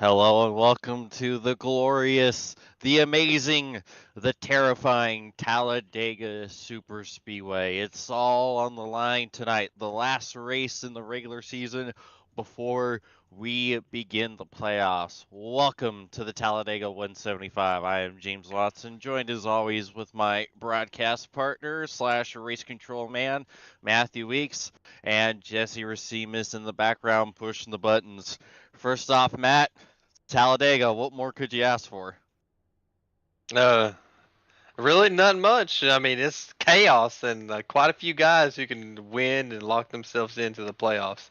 Hello and welcome to the glorious, the amazing, the terrifying Talladega Super Speedway. It's all on the line tonight, the last race in the regular season before we begin the playoffs. Welcome to the Talladega 175. I am James Watson, joined as always with my broadcast partner slash race control man, Matthew Weeks, and Jesse Rasimas in the background pushing the buttons. First off, Matt, Talladega, what more could you ask for? Uh, Really not much. I mean, it's chaos and quite a few guys who can win and lock themselves into the playoffs.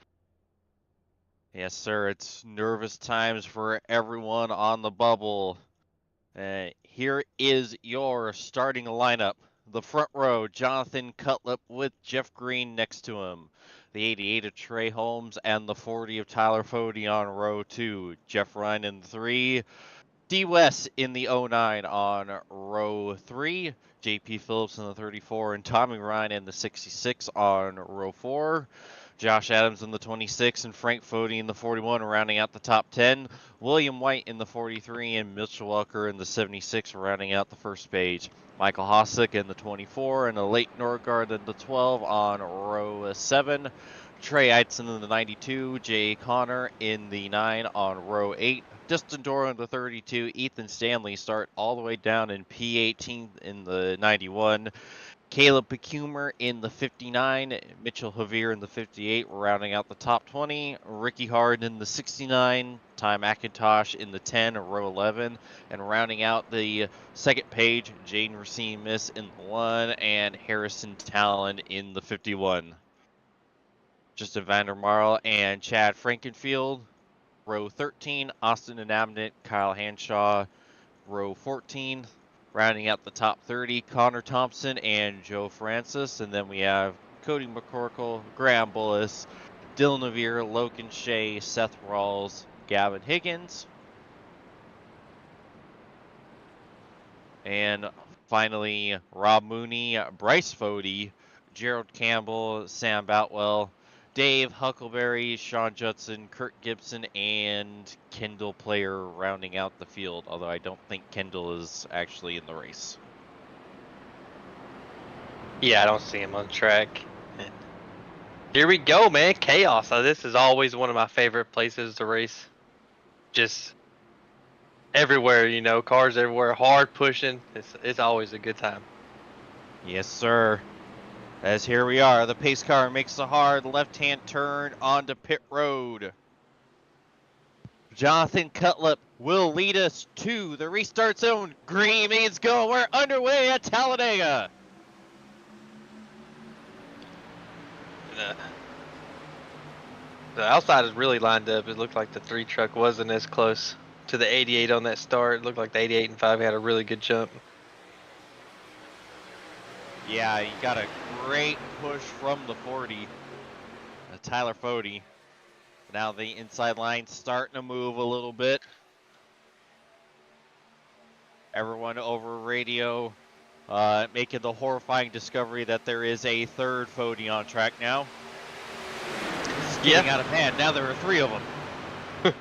Yes, sir, it's nervous times for everyone on the bubble. Here is your starting lineup. The front row, Jonathan Cutlip with Jeff Green next to him. The 88 of Trey Holmes and the 40 of Tyler Fode on row 2. Jeff Ryan in 3. D West in the 09 on row 3, JP Phillips in the 34, and Tommy Ryan in the 66 on row 4. Josh Adams in the 26 and Frank Fode in the 41, rounding out the top 10. William White in the 43 and Mitchell Welker in the 76, rounding out the first page. Michael Hosick in the 24 and Leighton Norgard in the 12 on row 7. Trey Eitzen in the 92, Jay Connor in the 9 on row 8. Dustin Dora in the 32, Ethan Stanley start all the way down in P18 in the 91. Caleb Pecumer in the 59, Mitchell Javier in the 58, rounding out the top 20. Ricky Hard in the 69, Ty McIntosh in the 10, row 11, and rounding out the second page, Jaden Rasimas in the 1, and Harrison Talon in the 51. Justin Vandermarl and Chad Frankenfield. Row 13, Austin Inabnet, Kyle Hanshaw. Row 14, rounding out the top 30, Connor Thompson and Joe Francis. And then we have Cody McCorkle, Graham Bullis, Dylan Navier, Logan Shea, Seth Rawls, Gavin Higgins. And finally, Rob Mooney, Bryce Fode, Gerald Campbell, Sam Boutwell, Dave Huckleberry, Sean Judson, Kurt Gibson, and Kendall Player rounding out the field, although I don't think Kendall is actually in the race. Yeah, I don't see him on track. And here we go, man. Chaos. This is always one of my favorite places to race. Just everywhere, cars everywhere, hard pushing. It's always a good time. Yes, sir. As here we are, the pace car makes the hard left-hand turn onto pit road. Jonathan Cutlip will lead us to the restart zone. Green means go. We're underway at Talladega. The outside is really lined up. It looked like the 3 truck wasn't as close to the 88 on that start. It looked like the 88 and 5 had a really good jump. Yeah, you got a great push from the 40, Tyler Fode. Now the inside line starting to move a little bit. Everyone over radio making the horrifying discovery that there is a third Fode on track now. This is getting out of hand. Now there are 3 of them.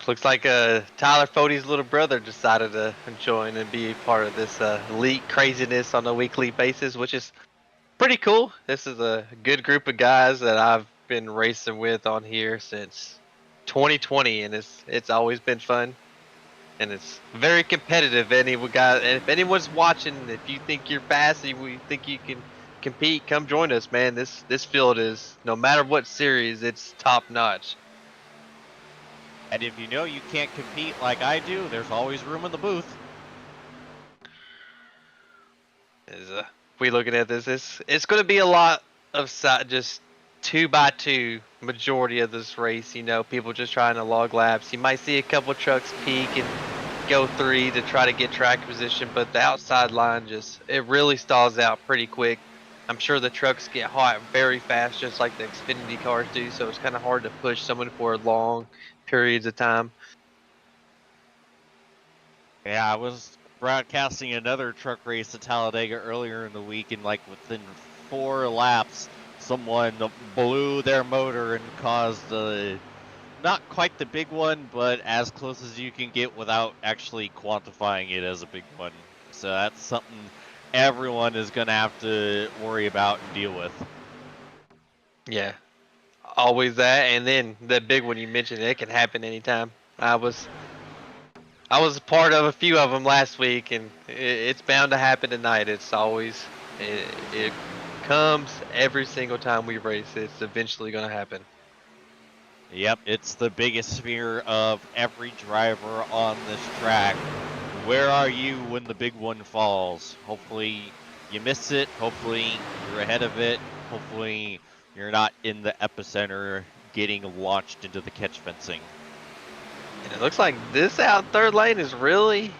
Looks like Tyler Fode's little brother decided to join and be a part of this league craziness on a weekly basis, which is pretty cool. This is a good group of guys that I've been racing with on here since 2020, and it's always been fun, and it's very competitive. If anyone's watching, if you think you're fast and you think you can compete, come join us, man. This field is, no matter what series, it's top notch. And if you know you can't compete like I do, there's always room in the booth. If we looking at this, it's going to be a lot of just 2x2 majority of this race. People just trying to log laps. You might see a couple trucks peak and go 3 to try to get track position, but the outside line it really stalls out pretty quick. I'm sure the trucks get hot very fast, just like the Xfinity cars do, so it's kind of hard to push someone for long periods of time. Yeah, I was broadcasting another truck race at Talladega earlier in the week, and like within 4 laps, someone blew their motor and caused not not quite the big one, but as close as you can get without actually quantifying it as a big one. So that's something everyone is going to have to worry about and deal with. Yeah, always that, and then the big one you mentioned, it can happen anytime. I was a part of a few of them last week, and it's bound to happen tonight. It's always it comes every single time we race. It's eventually going to happen. Yep, it's the biggest fear of every driver on this track. Where are you when the big one falls? Hopefully you miss it. Hopefully you're ahead of it. Hopefully you're not in the epicenter getting launched into the catch fencing. And it looks like this out third lane is really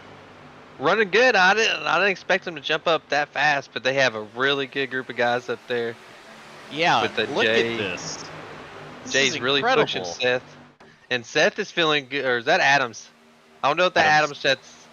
running good. I didn't expect them to jump up that fast, but they have a really good group of guys up there. Yeah, With the look at this. This is Jay's really pushing incredible. Seth, and Seth is feeling good. Or is that Adams? I don't know if that Adams. Adams Seth's,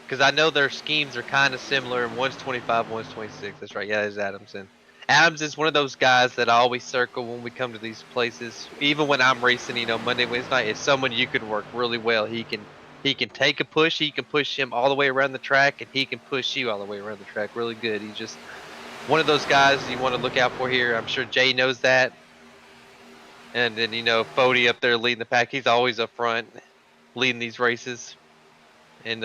because I know their schemes are kind of similar. One's 25, one's 26. That's right. Yeah, it's Adams. And Adams is one of those guys that I always circle when we come to these places. Even when I'm racing, Monday, Wednesday night, it's someone you can work really well. He can take a push. He can push him all the way around the track, and he can push you all the way around the track really good. He's just one of those guys you want to look out for here. I'm sure Jay knows that. And then, Fody up there leading the pack. He's always up front leading these races. And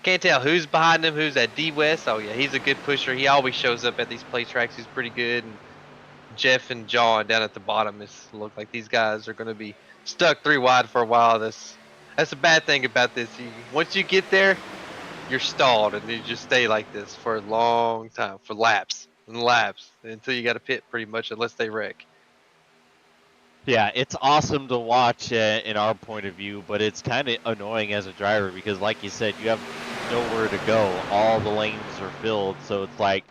can't tell who's behind him, who's at D West. Oh, yeah, he's a good pusher. He always shows up at these play tracks. He's pretty good. And Jeff and John down at the bottom look like these guys are going to be stuck 3 wide for a while. That's a bad thing about this. Once you get there, you're stalled, and you just stay like this for a long time, for laps and laps, until you got to pit pretty much, unless they wreck. Yeah, it's awesome to watch in our point of view, but it's kind of annoying as a driver because, like you said, you have nowhere to go. All the lanes are filled, so it's like,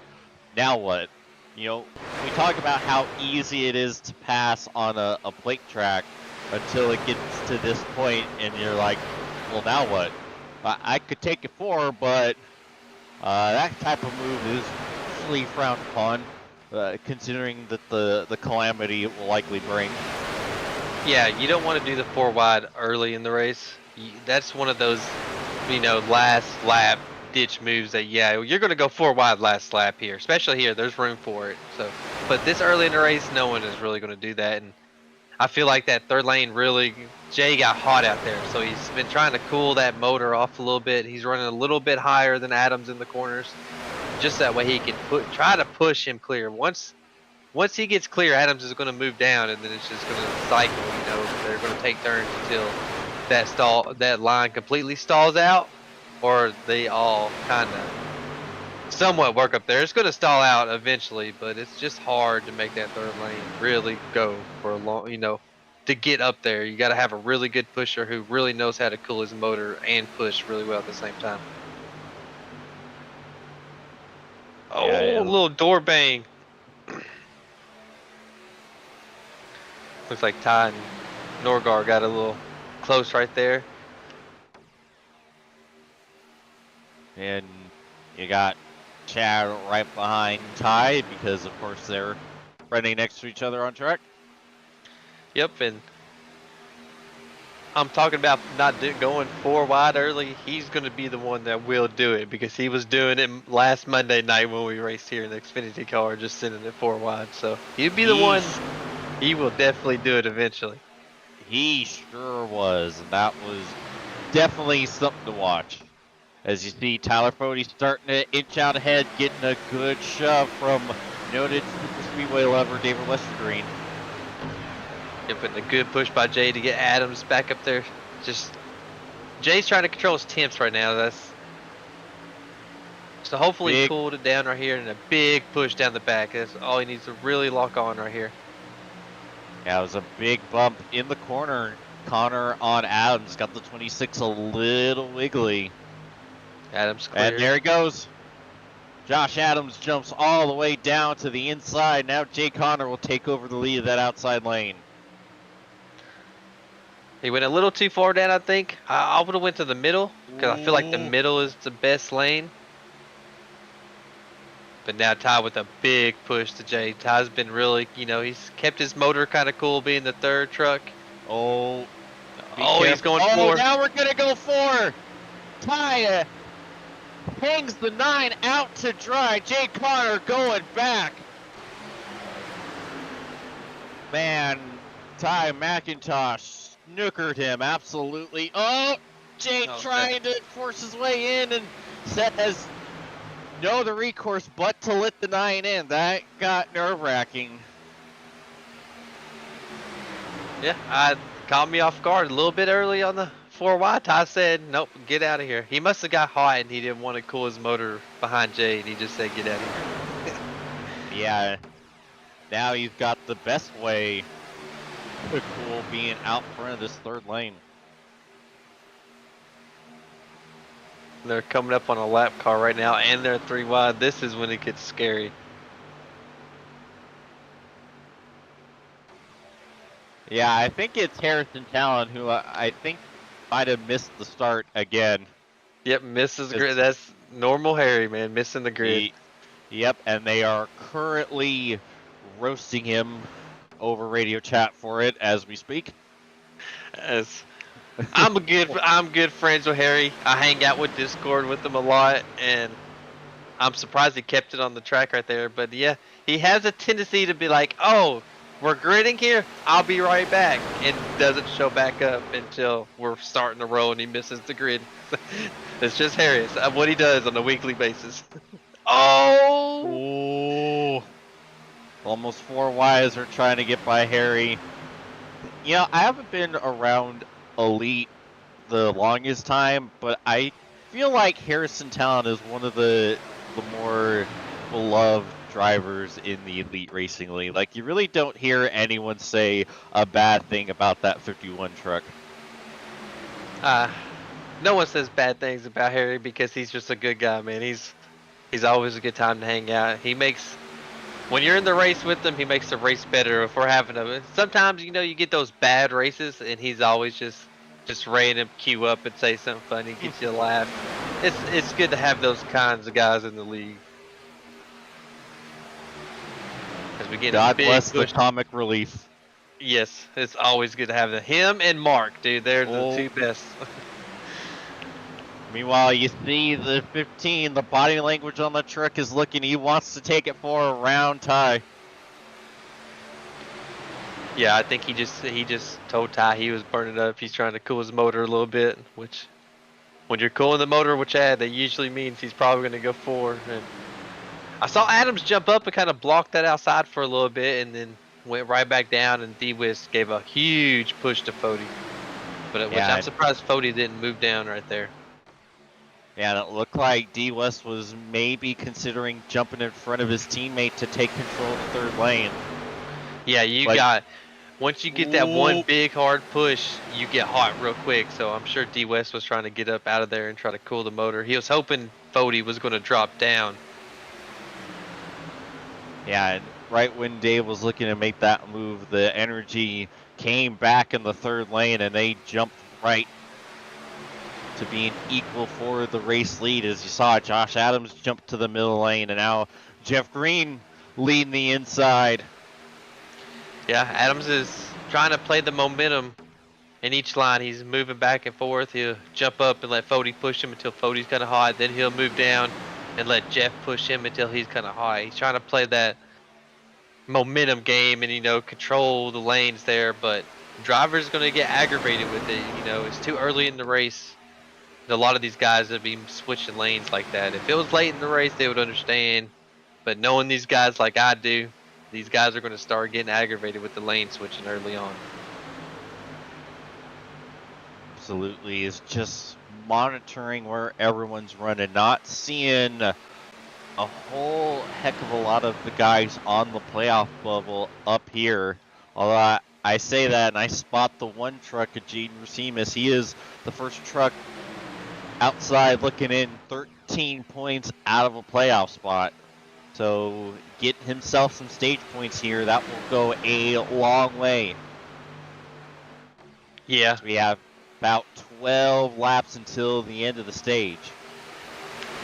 now what? We talk about how easy it is to pass on a plate track until it gets to this point, and you're like, well, now what? I could take it 4, but that type of move is usually frowned upon. Considering that the calamity it will likely bring. Yeah, you don't want to do the 4 wide early in the race. That's one of those, last lap ditch moves that, yeah, you're going to go 4 wide last lap here, especially here. There's room for it. So, but this early in the race, no one is really going to do that. And I feel like that third lane really, Jay got hot out there. So he's been trying to cool that motor off a little bit. He's running a little bit higher than Adams in the corners. Just that way he can try to push him clear. Once he gets clear, Adams is going to move down, and then it's just going to cycle. They're going to take turns until that line completely stalls out, or they all kind of somewhat work up there. It's going to stall out eventually, but it's just hard to make that third lane really go for a long, to get up there. You got to have a really good pusher who really knows how to cool his motor and push really well at the same time. Oh, Yeah. a little door bang. Looks like Ty and Norgar got a little close right there. And you got Chad right behind Ty because, of course, they're running next to each other on track. Yep, and I'm talking about not going 4 wide early. He's going to be the one that will do it because he was doing it last Monday night when we raced here in the Xfinity car, just sending it 4 wide. So he'd be the one. He will definitely do it eventually. He sure was, and that was definitely something to watch. As you see, Tyler Fody starting to inch out ahead, getting a good shove from noted Super Speedway lover David Westergreen. Yep, and a good push by Jay to get Adams back up there. Just Jay's trying to control his temps right now. So hopefully he cooled it down right here, and a big push down the back. That's all he needs to really lock on right here. Yeah, it was a big bump in the corner. Connor on Adams got the 26 a little wiggly. Adams clear. And there he goes. Josh Adams jumps all the way down to the inside. Now Jay Connor will take over the lead of that outside lane. He went a little too far down, I think. I would have went to the middle because I feel like the middle is the best lane. But now Ty with a big push to Jay. Ty's been really, he's kept his motor kind of cool being the third truck. Oh, be Oh, he's careful. going Oh, 4. now we're gonna go 4. Ty hangs the 9 out to dry. Jay Connor going back. Man, Ty McIntosh snookered him absolutely. Oh, Jay trying to force his way in and says no the recourse but to let the 9 in. That got nerve-wracking. Yeah, caught me off guard a little bit early on the 4 wide. Ty said, nope, get out of here. He must have got hot and he didn't want to cool his motor behind Jay, and he just said, get out of here. Yeah, now you've got the best way to cool being out front of this third lane. They're coming up on a lap car right now, and they're 3 wide. This is when it gets scary. Yeah, I think it's Harrison Talon who I think might have missed the start again. Yep, misses the grid. That's normal Harry, man, missing the grid. Yep, and they are currently roasting him over radio chat for it as we speak. As I'm good friends with Harry. I hang out with Discord with him a lot, and I'm surprised he kept it on the track right there. But yeah, he has a tendency to be like, oh, we're gridding here, I'll be right back, and doesn't show back up until we're starting to roll and he misses the grid. It's just Harry. It's what he does on a weekly basis. Oh! Almost 4 Ys are trying to get by Harry. You know, I haven't been around Elite the longest time, but I feel like Harrison Talon is one of the more beloved drivers in the Elite Racing League. Like, you really don't hear anyone say a bad thing about that 51 truck. No one says bad things about Harry because he's just a good guy, man. He's always a good time to hang out. When you're in the race with him, he makes the race better. If we're having sometimes you get those bad races, and he's always just ready to cue up and say something funny, gets you a laugh. It's good to have those kinds of guys in the league. As we get God a big bless push. the comic relief. Yes, it's always good to have him and Mark, dude. They're the 2 best. Meanwhile, you see the 15, the body language on the truck is looking, he wants to take it for a round tie. Yeah, I think he just told Ty he was burning up. He's trying to cool his motor a little bit, which when you're cooling the motor with Chad, that usually means he's probably going to go 4. And I saw Adams jump up and kind of block that outside for a little bit, and then went right back down, and D-Wist gave a huge push to Fody. Which I'm surprised Fody didn't move down right there. Yeah, and it looked like D-West was maybe considering jumping in front of his teammate to take control of the third lane. Yeah, once you get that one big hard push, you get hot real quick. So I'm sure D-West was trying to get up out of there and try to cool the motor. He was hoping Fody was going to drop down. Yeah, and right when Dave was looking to make that move, the energy came back in the third lane, and they jumped right to being equal for the race lead. As you saw, Josh Adams jump to the middle lane, and now Jeff Green leading the inside. Yeah, Adams is trying to play the momentum in each line. He's moving back and forth. He'll jump up and let Fody push him until Fody's kind of hot. Then he'll move down and let Jeff push him until he's kind of high. He's trying to play that momentum game and, control the lanes there. But driver's going to get aggravated with it. It's too early in the race. A lot of these guys that be switching lanes like that. If it was late in the race, they would understand. But knowing these guys like I do, these guys are going to start getting aggravated with the lane switching early on. Absolutely, is just monitoring where everyone's running, not seeing a whole heck of a lot of the guys on the playoff bubble up here. Although I say that and I spot the one truck of Jesse Rasimas. He is the first truck outside looking in 13 points out of a playoff spot. So get himself some stage points here. That will go a long way. Yeah. So we have about 12 laps until the end of the stage.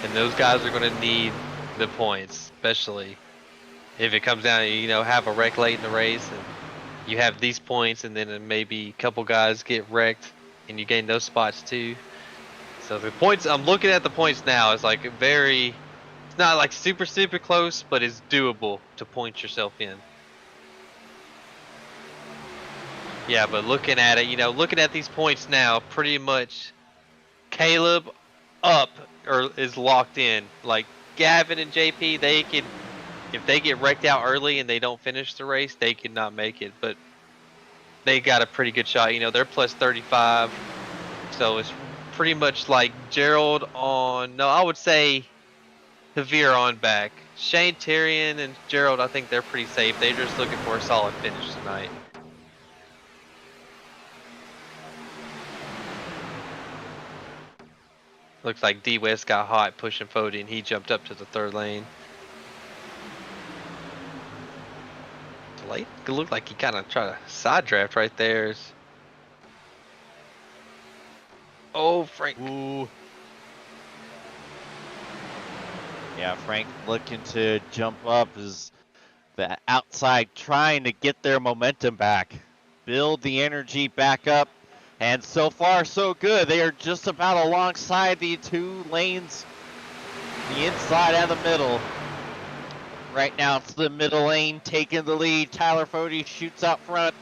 And those guys are going to need the points, especially if it comes down to, have a wreck late in the race. And you have these points, and then maybe a couple guys get wrecked, and you gain those spots too. So the points, I'm looking at the points now. It's like it's not like super close, but it's doable to point yourself in. Yeah, but looking at it, looking at these points now, pretty much Caleb up or is locked in. Like Gavin and JP, if they get wrecked out early and they don't finish the race, they could not make it. But they got a pretty good shot. They're plus 35, so it's pretty much like Gerald on. No, I would say Javier on back. Shane, Tyrion, and Gerald, I think they're pretty safe. They're just looking for a solid finish tonight. Looks like D West got hot pushing Fody, and he jumped up to the third lane. Late. It looked like he kind of tried a side draft right there. Oh, Frank. Ooh. Yeah, Frank looking to jump up is the outside trying to get their momentum back, build the energy back up, and so far so good. They are just about alongside the two lanes, the inside and the middle. Right now it's the middle lane taking the lead. Tyler Fody shoots out front.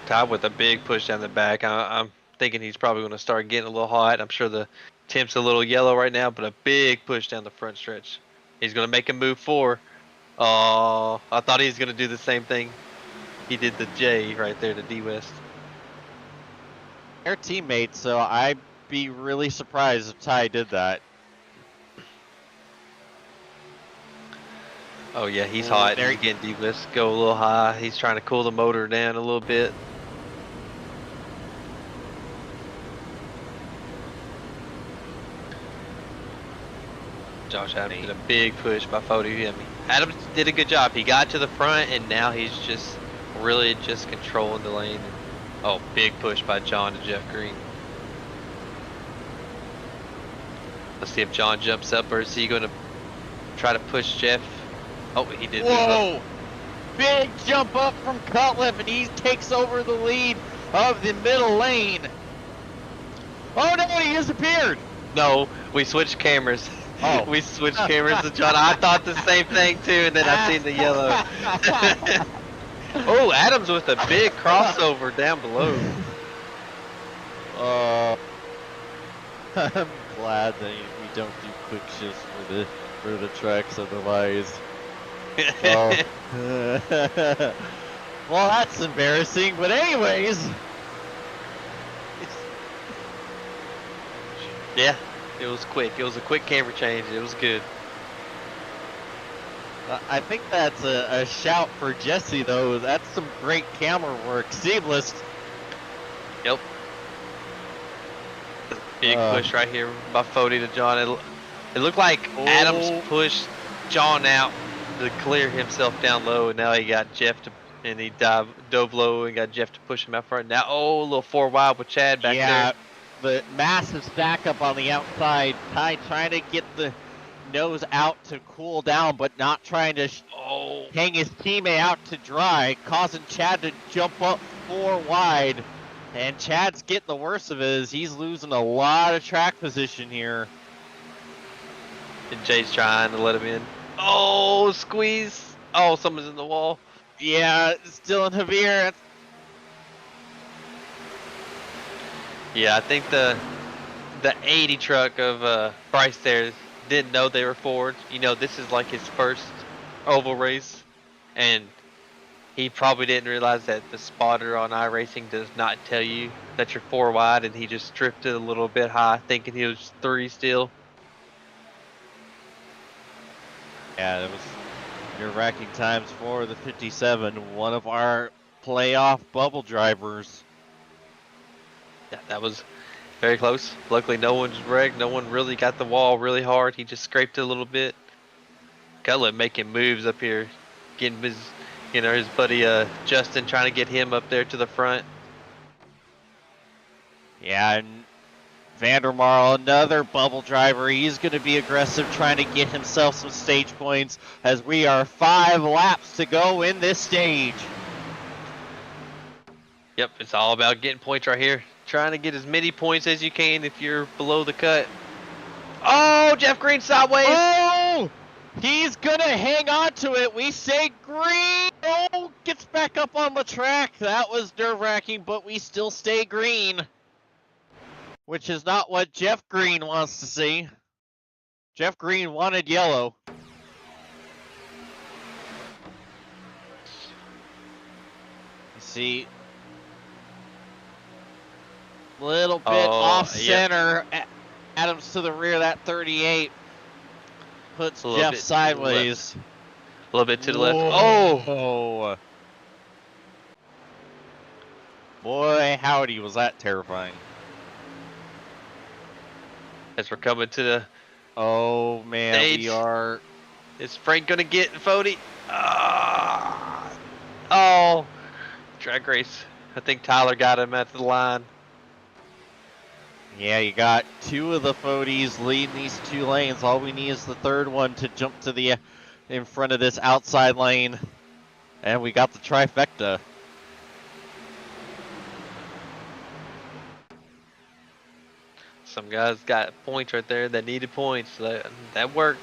Todd with a big push down the back. I'm thinking he's probably going to start getting a little hot. I'm sure the temp's a little yellow right now, but a big push down the front stretch. He's going to make a move for. Oh, I thought he was going to do the same thing. He did the J right there to D West. They're teammates, so I'd be really surprised if Ty did that. Oh yeah, he's hot. He's getting D West go a little high. He's trying to cool the motor down a little bit. Josh Adams did a big push by Fody. Adams did a good job. He got to the front, and now he's just really just controlling the lane. Oh, big push by John to Jeff Green. Let's see if John jumps up, or is he going to try to push Jeff? Oh, he did. Whoa! Big jump up from Cutliff, and he takes over the lead of the middle lane. Oh no, he disappeared! No, we switched cameras. Oh. We switched cameras to John. I thought the same thing too, and then I seen the yellow. Oh, Adams with a big crossover down below. I'm glad that we don't do quick shifts for the trucks, otherwise. Well, that's embarrassing. But anyways, yeah, it was quick. It was a quick camera change. It was good. I think that's a shout for Jesse, though. That's some great camera work. Seamless. Yep. Big push right here by Fody to John. It looked like Adams pushed John out to clear himself down low, and now he got Jeff to, and he dove low and got Jeff to push him out front. Now, a little 4 wide with Chad back there. Yeah, the massive stack up on the outside. Ty trying to get the nose out to cool down, but not trying to hang his teammate out to dry, causing Chad to jump up 4 wide. And Chad's getting the worst of it as he's losing a lot of track position here. And Jay's trying to let him in. Oh, squeeze. Oh, someone's in the wall. Yeah, still in Javier. Yeah, I think the 80 truck of Bryce there didn't know they were forward. This is like his first oval race, and he probably didn't realize that the spotter on iRacing does not tell you that you're 4 wide, and he just drifted a little bit high, thinking he was 3 still. Yeah, that was your racking times for the 57, one of our playoff bubble drivers. Yeah, that was very close. Luckily, no one's wrecked. No one really got the wall really hard. He just scraped it a little bit. Cutlet making moves up here, getting his buddy Justin, trying to get him up there to the front. Yeah, and Vandermarl, another bubble driver. He's going to be aggressive, trying to get himself some stage points as we are 5 laps to go in this stage. Yep, it's all about getting points right here. Trying to get as many points as you can if you're below the cut. Oh, Jeff Green sideways. Oh, he's going to hang on to it. We say green. Oh, gets back up on the track. That was nerve-wracking, but we still stay green, which is not what Jeff Green wants to see. Jeff Green wanted yellow. You see, little bit off center. Yep. Adams to the rear. That 38 puts Jeff sideways. A little bit to the left. Oh! Boy, howdy, was that terrifying. As we're coming to the oh man, stage. We are. Is Frank gonna get Fody? Oh, drag race. I think Tyler got him at the line. Yeah, you got 2 of the Fodies leading these 2 lanes. All we need is the 3rd one to jump to the in front of this outside lane, and we got the trifecta. Some guys got points right there that needed points. That worked.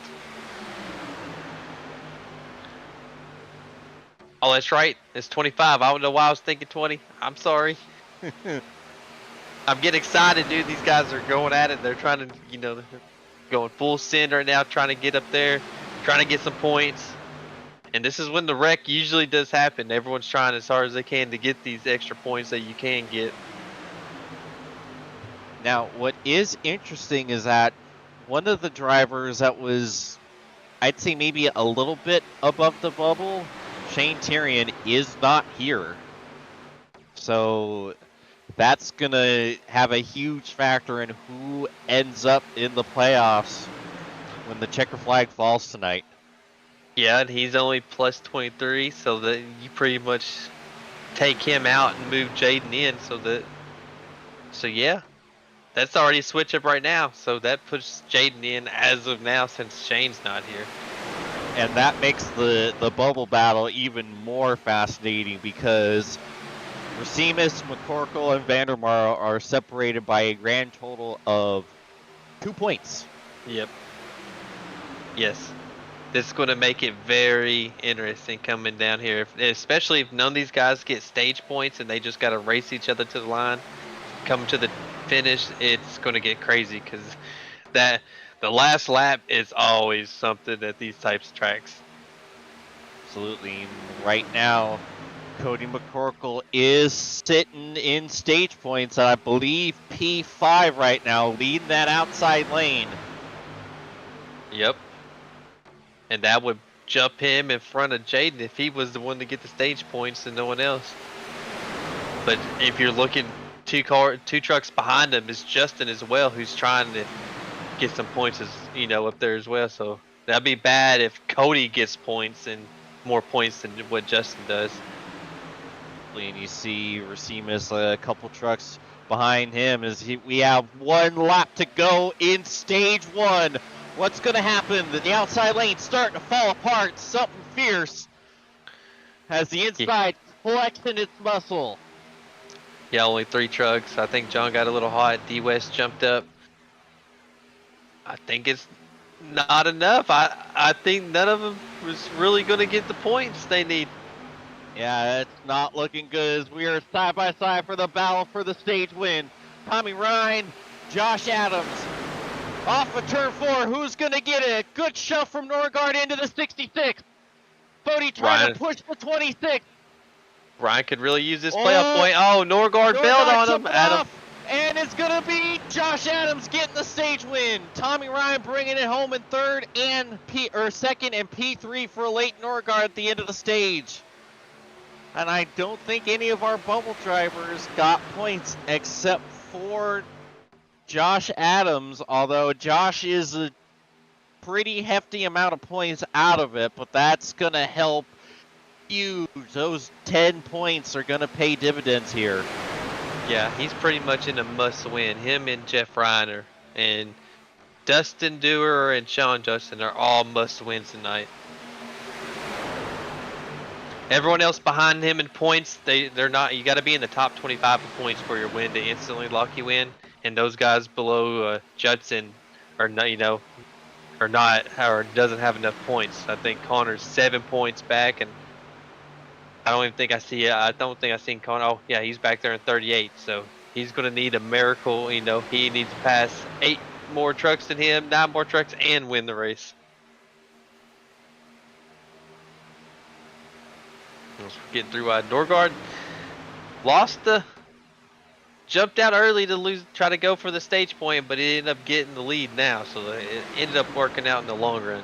Oh, that's right. It's 25. I don't know why I was thinking 20. I'm sorry. I'm getting excited, dude. These guys are going at it. They're trying to, they're going full send right now, trying to get up there, trying to get some points. And this is when the wreck usually does happen. Everyone's trying as hard as they can to get these extra points that you can get. Now, what is interesting is that one of the drivers that was, I'd say maybe a little bit above the bubble, Shane Tyrion, is not here. So that's going to have a huge factor in who ends up in the playoffs when the checker flag falls tonight. Yeah, and he's only plus 23, so that you pretty much take him out and move Jaden in, so yeah. That's already a switch up right now, so that puts Jaden in as of now since Shane's not here. And that makes the bubble battle even more fascinating because Rasimas, McCorkle, and Vandermarl are separated by a grand total of 2 points. Yep. Yes. This is going to make it very interesting coming down here, especially if none of these guys get stage points and they just got to race each other to the line. Coming to the finish, it's going to get crazy because the last lap is always something at these types of tracks. Absolutely. Right now, Cody McCorkle is sitting in stage points at, I believe, P5 right now, leading that outside lane. Yep. And that would jump him in front of Jaden if he was the one to get the stage points and no one else. But if you're looking 2 trucks behind him is Justin as well, who's trying to get some points up there as well. So that'd be bad if Cody gets points and more points than what Justin does. And you see Rasimas a couple trucks behind him we have 1 lap to go in stage 1. What's going to happen? The outside lane's starting to fall apart. Something fierce has the inside flexing its muscle. Yeah, only 3 trucks. I think John got a little hot. D West jumped up. I think it's not enough. I think none of them was really going to get the points they need. Yeah, it's not looking good as we are side by side for the battle for the stage win. Tommy Ryan, Josh Adams. Off of turn 4, who's going to get it? Good shove from Norgard into the 66. Fody trying to push the 26. Ryan could really use this playoff point. Oh, Norgard bailed on him. Adam. And it's going to be Josh Adams getting the stage win. Tommy Ryan bringing it home in 3rd and 2nd and P3 for late Norgard at the end of the stage. And I don't think any of our bubble drivers got points except for Josh Adams, although Josh is a pretty hefty amount of points out of it, but that's going to help huge. Those 10 points are going to pay dividends here. Yeah, he's pretty much in a must-win. Him and Jeff Reiner and Dustin Dewar and Sean Justin are all must-wins tonight. Everyone else behind him in points, they're not. You got to be in the top 25 of points for your win to instantly lock you in. And those guys below Judson are not, are not, or doesn't have enough points. I think Connor's 7 points back, and I don't even think I see. I don't think I've seen Connor. Oh yeah, he's back there in 38. So he's gonna need a miracle. He needs to pass 8 more trucks than him, 9 more trucks, and win the race. Getting through Norgard jumped out early to try to go for the stage point, but he ended up getting the lead now, so it ended up working out in the long run.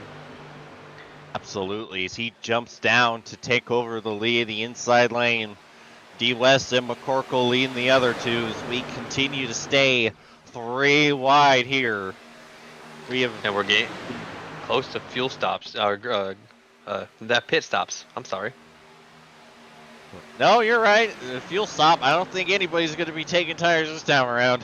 Absolutely, as he jumps down to take over the lead, the inside lane. D West and McCorkle leading the other two as we continue to stay 3 wide here. And we're getting close to fuel stops, that pit stops. I'm sorry. No, you're right. The fuel stop. I don't think anybody's going to be taking tires this time around.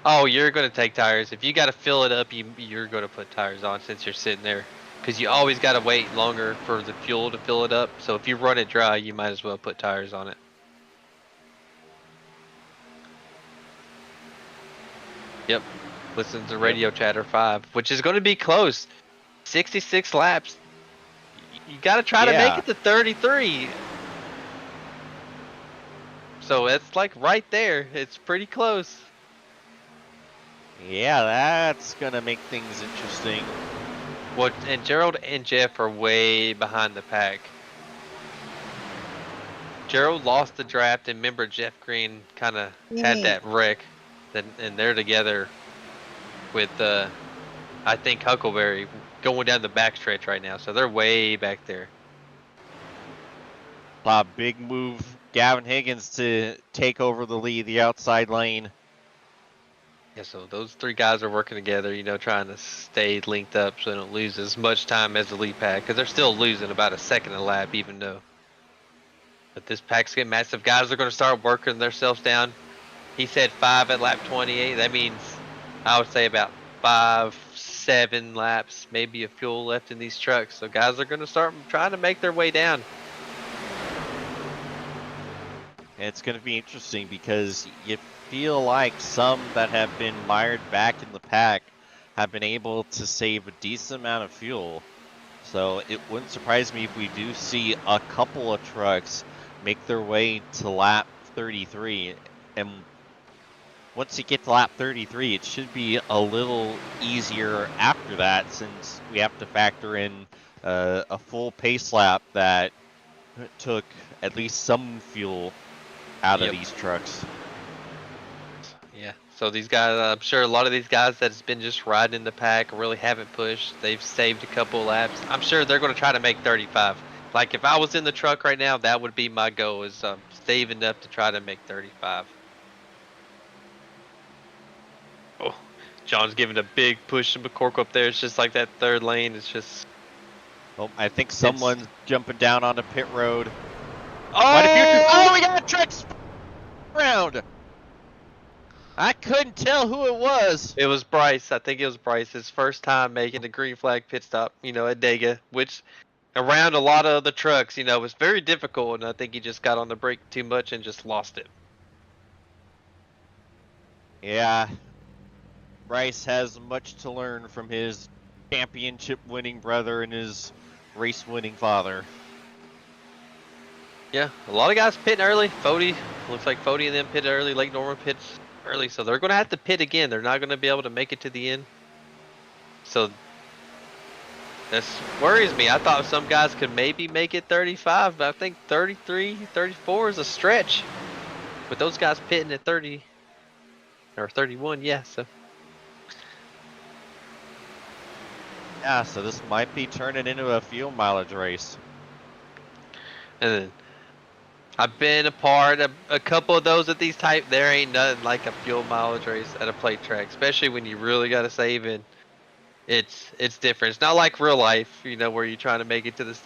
Oh, you're going to take tires. If you got to fill it up, you're going to put tires on since you're sitting there. Because you always got to wait longer for the fuel to fill it up. So if you run it dry, you might as well put tires on it. Yep. Listen to Radio Chatter 5, which is going to be close. 66 laps. You got to try to make it to 33. So it's like right there. It's pretty close. Yeah, that's going to make things interesting. And Gerald and Jeff are way behind the pack. Gerald lost the draft, and remember Jeff Green kind of had that wreck. And they're together with, I think, Huckleberry going down the backstretch right now. So they're way back there. Big move, Gavin Higgins to take over the lead, the outside lane. Yeah, so those 3 guys are working together, trying to stay linked up so they don't lose as much time as the lead pack, because they're still losing about a second a lap, even though. But this pack's getting massive. Guys are going to start working themselves down. He said 5 at lap 28. That means I would say about 5, 7 laps, maybe of fuel left in these trucks. So guys are going to start trying to make their way down. It's going to be interesting because you feel like some that have been mired back in the pack have been able to save a decent amount of fuel. So it wouldn't surprise me if we do see a couple of trucks make their way to lap 33. And once you get to lap 33, it should be a little easier after that, since we have to factor in a full pace lap that took at least some fuel out of these trucks. Yeah, so these guys, I'm sure a lot of these guys that's been just riding in the pack really haven't pushed. They've saved a couple laps. I'm sure they're going to try to make 35. Like if I was in the truck right now, that would be my goal, is saving up to try to make 35. Oh, John's giving a big push to McCorkle up there. It's just like that third lane. It's just. Oh, I think someone's jumping down onto pit road. Oh! We got a truck round. I couldn't tell who it was. It was Bryce. I think it was Bryce. His first time making the green flag pit stop, at Dega, which around a lot of the trucks, was very difficult. And I think he just got on the brake too much and just lost it. Yeah. Bryce has much to learn from his championship winning brother and his race winning father. Yeah, a lot of guys pitting early. Fody, looks like Fody and them pit early. Lake Norman pits early, so they're going to have to pit again. They're not going to be able to make it to the end. So that worries me. I thought some guys could maybe make it 35, but I think 33, 34 is a stretch. With those guys pitting at 30 or 31, yeah. So yeah, so this might be turning into a fuel mileage race. And then I've been a part of a couple of those at these type. There ain't nothing like a fuel mileage race at a plate track, especially when you really got to save in. It's different. It's not like real life, where you're trying to make it to the.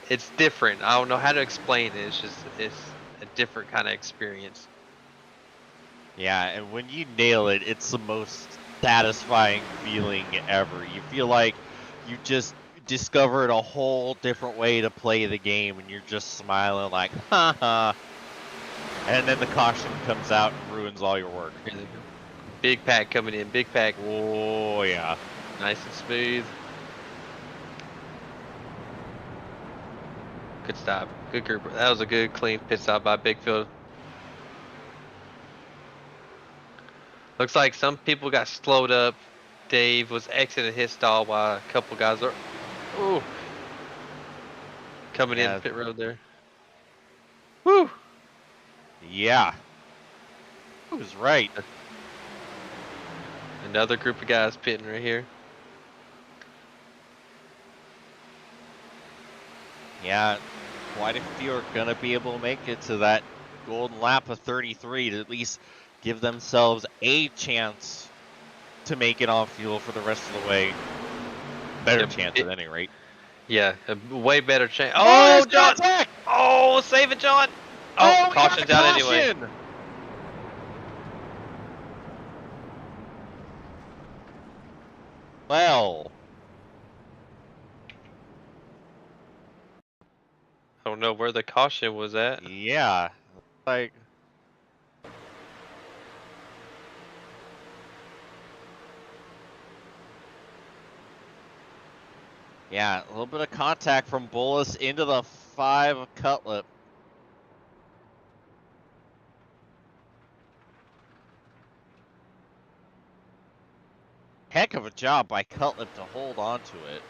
It's different. I don't know how to explain it. It's a different kind of experience. Yeah, and when you nail it, it's the most satisfying feeling ever. You feel like you just discovered a whole different way to play the game, and you're just smiling like, ha ha. And then the caution comes out and ruins all your work. Here they go. Big pack coming in. Big pack. Oh, yeah. Nice and smooth. Good stop. Good group. That was a good, clean pit stop by Bigfield. Looks like some people got slowed up. Dave was exiting his stall while a couple guys are coming in Yeah. pit road there. Woo! Yeah. Who's right? Another group of guys pitting right here. Yeah, quite a few are going to be able to make it to that golden lap of 33 to at least give themselves a chance to make it on fuel for the rest of the way. Better chance at any rate. Yeah, a way better chance. Oh, Oh, John! contact! Oh, save it, John! Oh, caution's out anyway. Well, I don't know where the caution was at. yeah, like, yeah, a little bit of contact from Bullis into the 5 Cutlip. Heck of a job by Cutlip to hold on to it.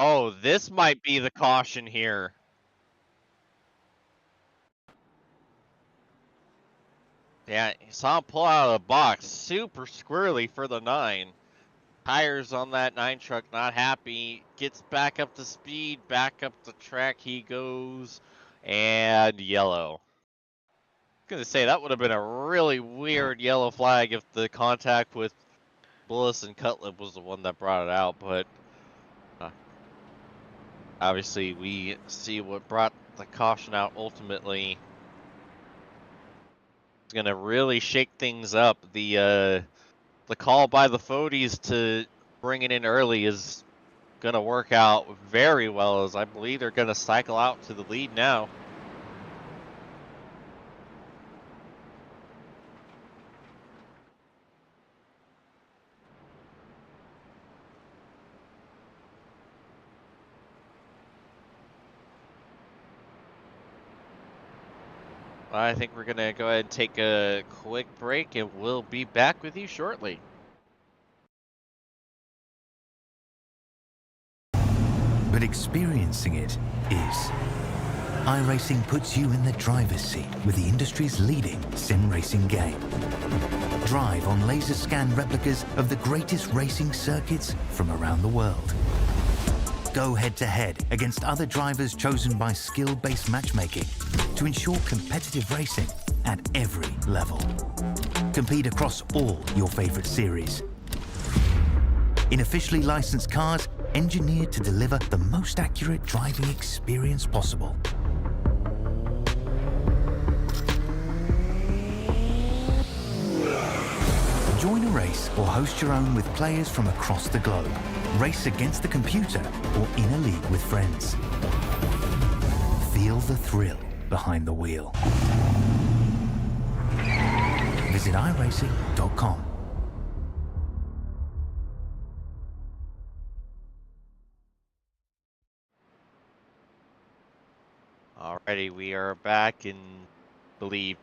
Oh, this might be the caution here. Yeah, you saw him pull out of the box. Super squirrely for the 9. Tires on that 9 truck, not happy. Gets back up to speed, back up the track he goes, and yellow. Gonna say that would have been a really weird yellow flag if the contact with Bullis and Cutlip was the one that brought it out, but obviously we see what brought the caution out ultimately. It's gonna really shake things up. The call by the Fodies to bring it in early is gonna work out very well, as I believe they're gonna cycle out to the lead now. I think we're gonna go ahead and take a quick break, and we'll be back with you shortly. But experiencing it is. iRacing puts you in the driver's seat with the industry's leading sim racing game. Drive on laser scan replicas of the greatest racing circuits from around the world. Go head-to-head against other drivers chosen by skill-based matchmaking to ensure competitive racing at every level. Compete across all your favorite series. In officially licensed cars, engineered to deliver the most accurate driving experience possible. Join a race or host your own with players from across the globe. Race against the computer or in a league with friends. Feel the thrill behind the wheel. Visit iRacing.com. Alrighty, we are back in, believe,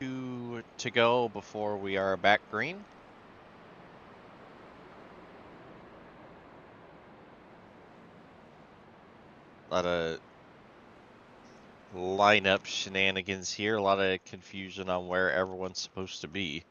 2 to go before we are back green. A lot of lineup shenanigans here, a lot of confusion on where everyone's supposed to be.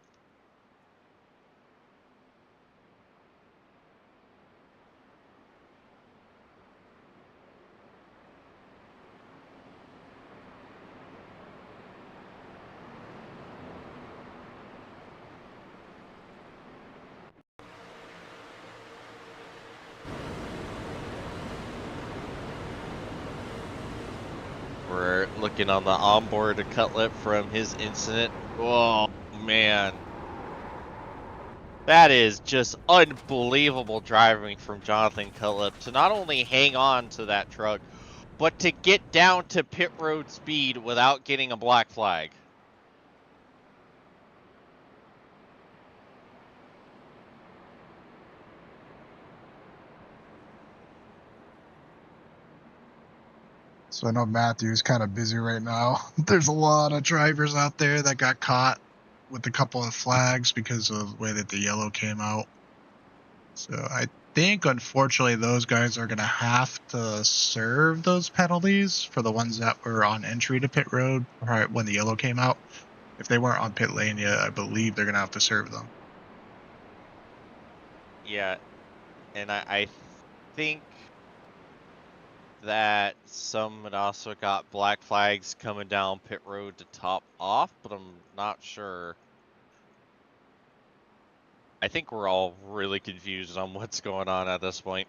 are looking on the onboard cutlet from his incident. Oh, man. That is just unbelievable driving from Jonathan Cutlip to not only hang on to that truck, but to get down to pit road speed without getting a black flag. So I know Matthew's kind of busy right now. There's a lot of drivers out there that got caught with a couple of flags because of the way that the yellow came out. So I think, unfortunately, those guys are going to have to serve those penalties for the ones that were on entry to pit road right when the yellow came out. If they weren't on pit lane yet, I believe they're going to have to serve them. Yeah, and I think that some had also got black flags coming down pit road to top off, but I'm not sure. I think we're all really confused on what's going on at this point.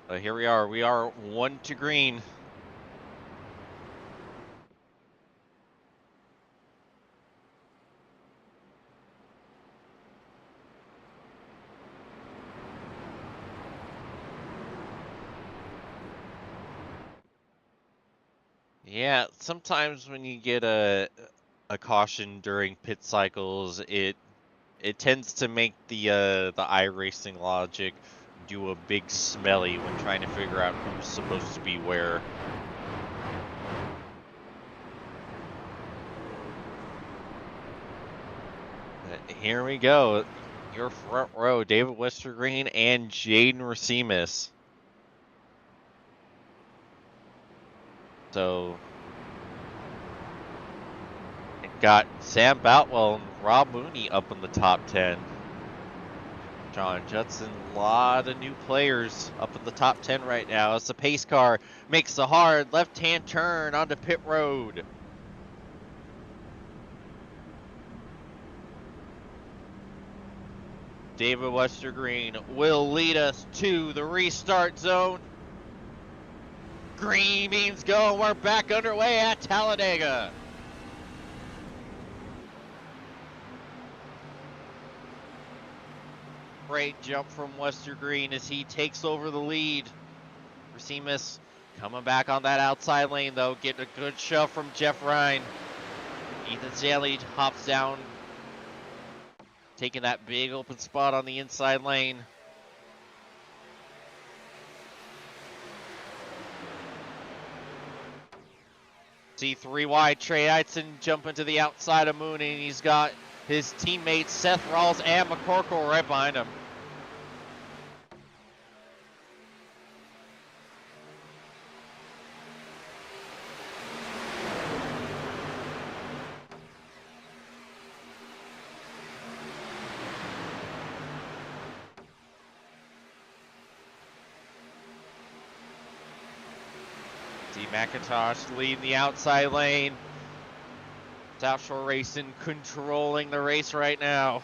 But here we are 1 to green. Yeah, sometimes when you get a caution during pit cycles, it tends to make the iRacing logic do a big smelly when trying to figure out who's supposed to be where. Here we go. Your front row, David Westergreen and Jaden Rasimas. So got Sam Boutwell and Rob Mooney up in the top 10. John Judson, a lot of new players up in the top 10 right now. As the pace car makes the hard left-hand turn onto pit road. David Westergreen will lead us to the restart zone. Green means go. We're back underway at Talladega. Great jump from Westergreen as he takes over the lead. Rasimas coming back on that outside lane though, getting a good shove from Jeff Ryan. Ethan Stanley hops down, taking that big open spot on the inside lane. See 3 wide, Trey Eitzen jumping to the outside of Mooney, and he's got his teammates Seth Rawls and McCorkle right behind him. See McIntosh leading the outside lane. South Shore Racing controlling the race right now.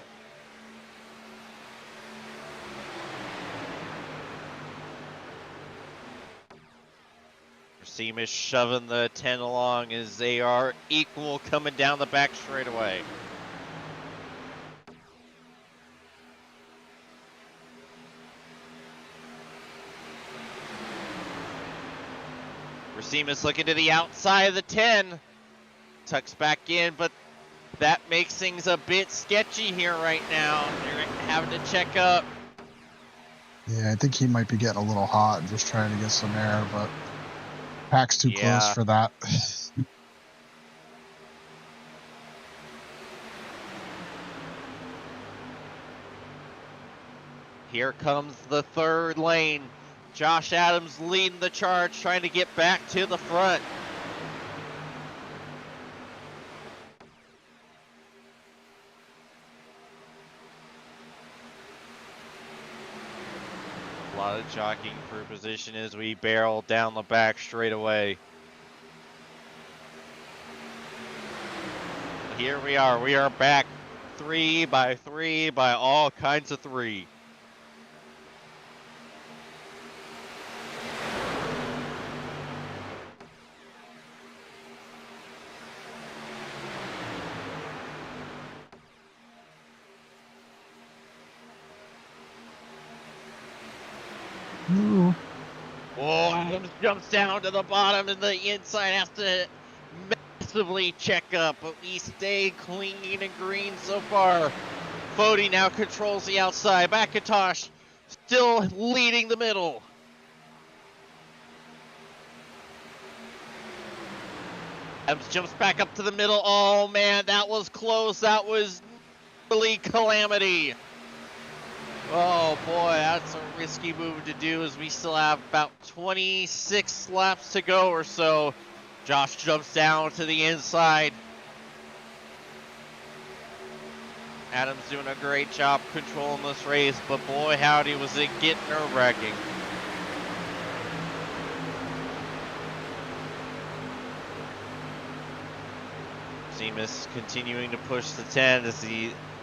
Rasimas shoving the 10 along as they are equal coming down the back straightaway. Rasimas looking to the outside of the 10. Tucks back in, but that makes things a bit sketchy here right now. They're having to check up. Yeah, I think he might be getting a little hot and just trying to get some air, but pack's too close for that. Here comes the third lane. Josh Adams leading the charge, trying to get back to the front. A lot of jockeying for position as we barrel down the back straight away. Here we are back 3 by 3 by all kinds of 3. Ooh. Oh, Adams jumps down to the bottom and the inside has to massively check up, but we stay clean and green so far. Fody now controls the outside. McIntosh still leading the middle. Adams jumps back up to the middle. Oh man, that was close. That was really calamity. Oh boy, that's a risky move to do as we still have about 26 laps to go or so. Josh jumps down to the inside. Adam's doing a great job controlling this race, but boy howdy was it getting nerve-wracking. Rasimas continuing to push the 10 as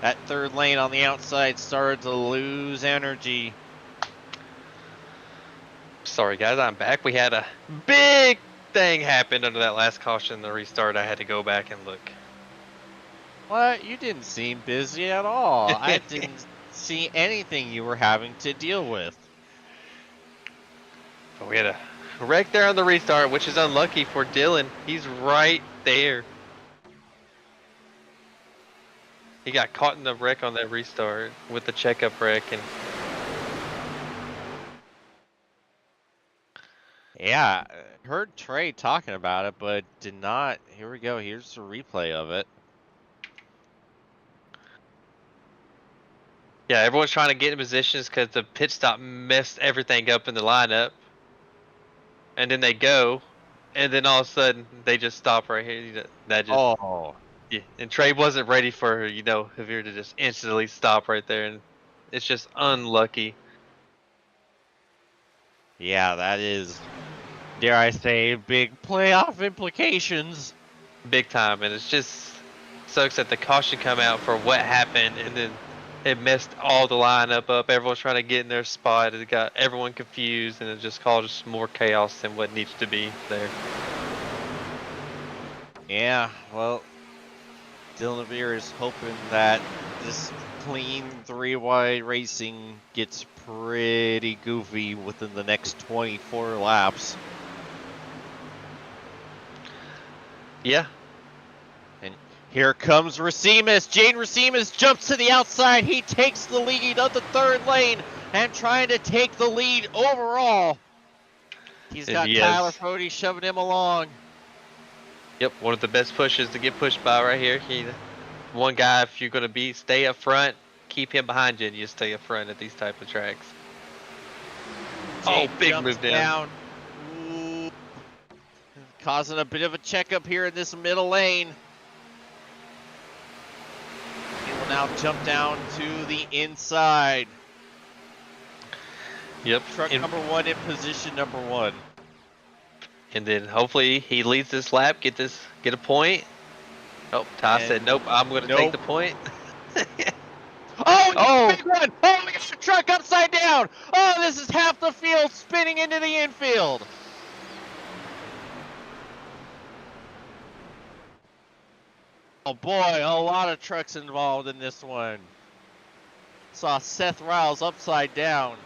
that third lane on the outside started to lose energy. Sorry guys, I'm back. We had a big thing happen under that last caution, the restart. I had to go back and look. What? You didn't seem busy at all. I didn't see anything you were having to deal with. But we had a wreck there on the restart, which is unlucky for Dylan. He's right there. He got caught in the wreck on that restart with the checkup wreck, and Yeah, heard Trey talking about it, but did not. Here we go. Here's the replay of it. yeah, everyone's trying to get in positions because the pit stop messed everything up in the lineup. And then they go, and then all of a sudden they just stop right here. That just Oh, yeah. And Trey wasn't ready for Javier to just instantly stop right there, and it's just unlucky. yeah, that is, dare I say, big playoff implications. Big time, and it's just sucks that the caution come out for what happened, and then it messed all the lineup up. Everyone's trying to get in their spot. It got everyone confused, and it just caused more chaos than what needs to be there. Yeah, well, Dylan Javier is hoping that this clean 3-wide racing gets pretty goofy within the next 24 laps. Yeah. And here comes Rasimas. Jane Rasimas jumps to the outside. He takes the lead of the third lane and trying to take the lead overall. He's got Tyler Fody shoving him along. Yep, one of the best pushes to get pushed by right here. One guy, if you're going to stay up front, keep him behind you, and you stay up front at these type of tracks. Jane big move down. Ooh. Causing a bit of a checkup here in this middle lane. He will now jump down to the inside. Yep. Truck number 1 in position number 1. And then hopefully he leads this lap, get a point. Oh, Ty said, nope, I'm going to take the point. Oh, big one. Oh, we got the truck upside down. Oh, this is half the field spinning into the infield. Oh boy, a lot of trucks involved in this one. Saw Seth Riles upside down.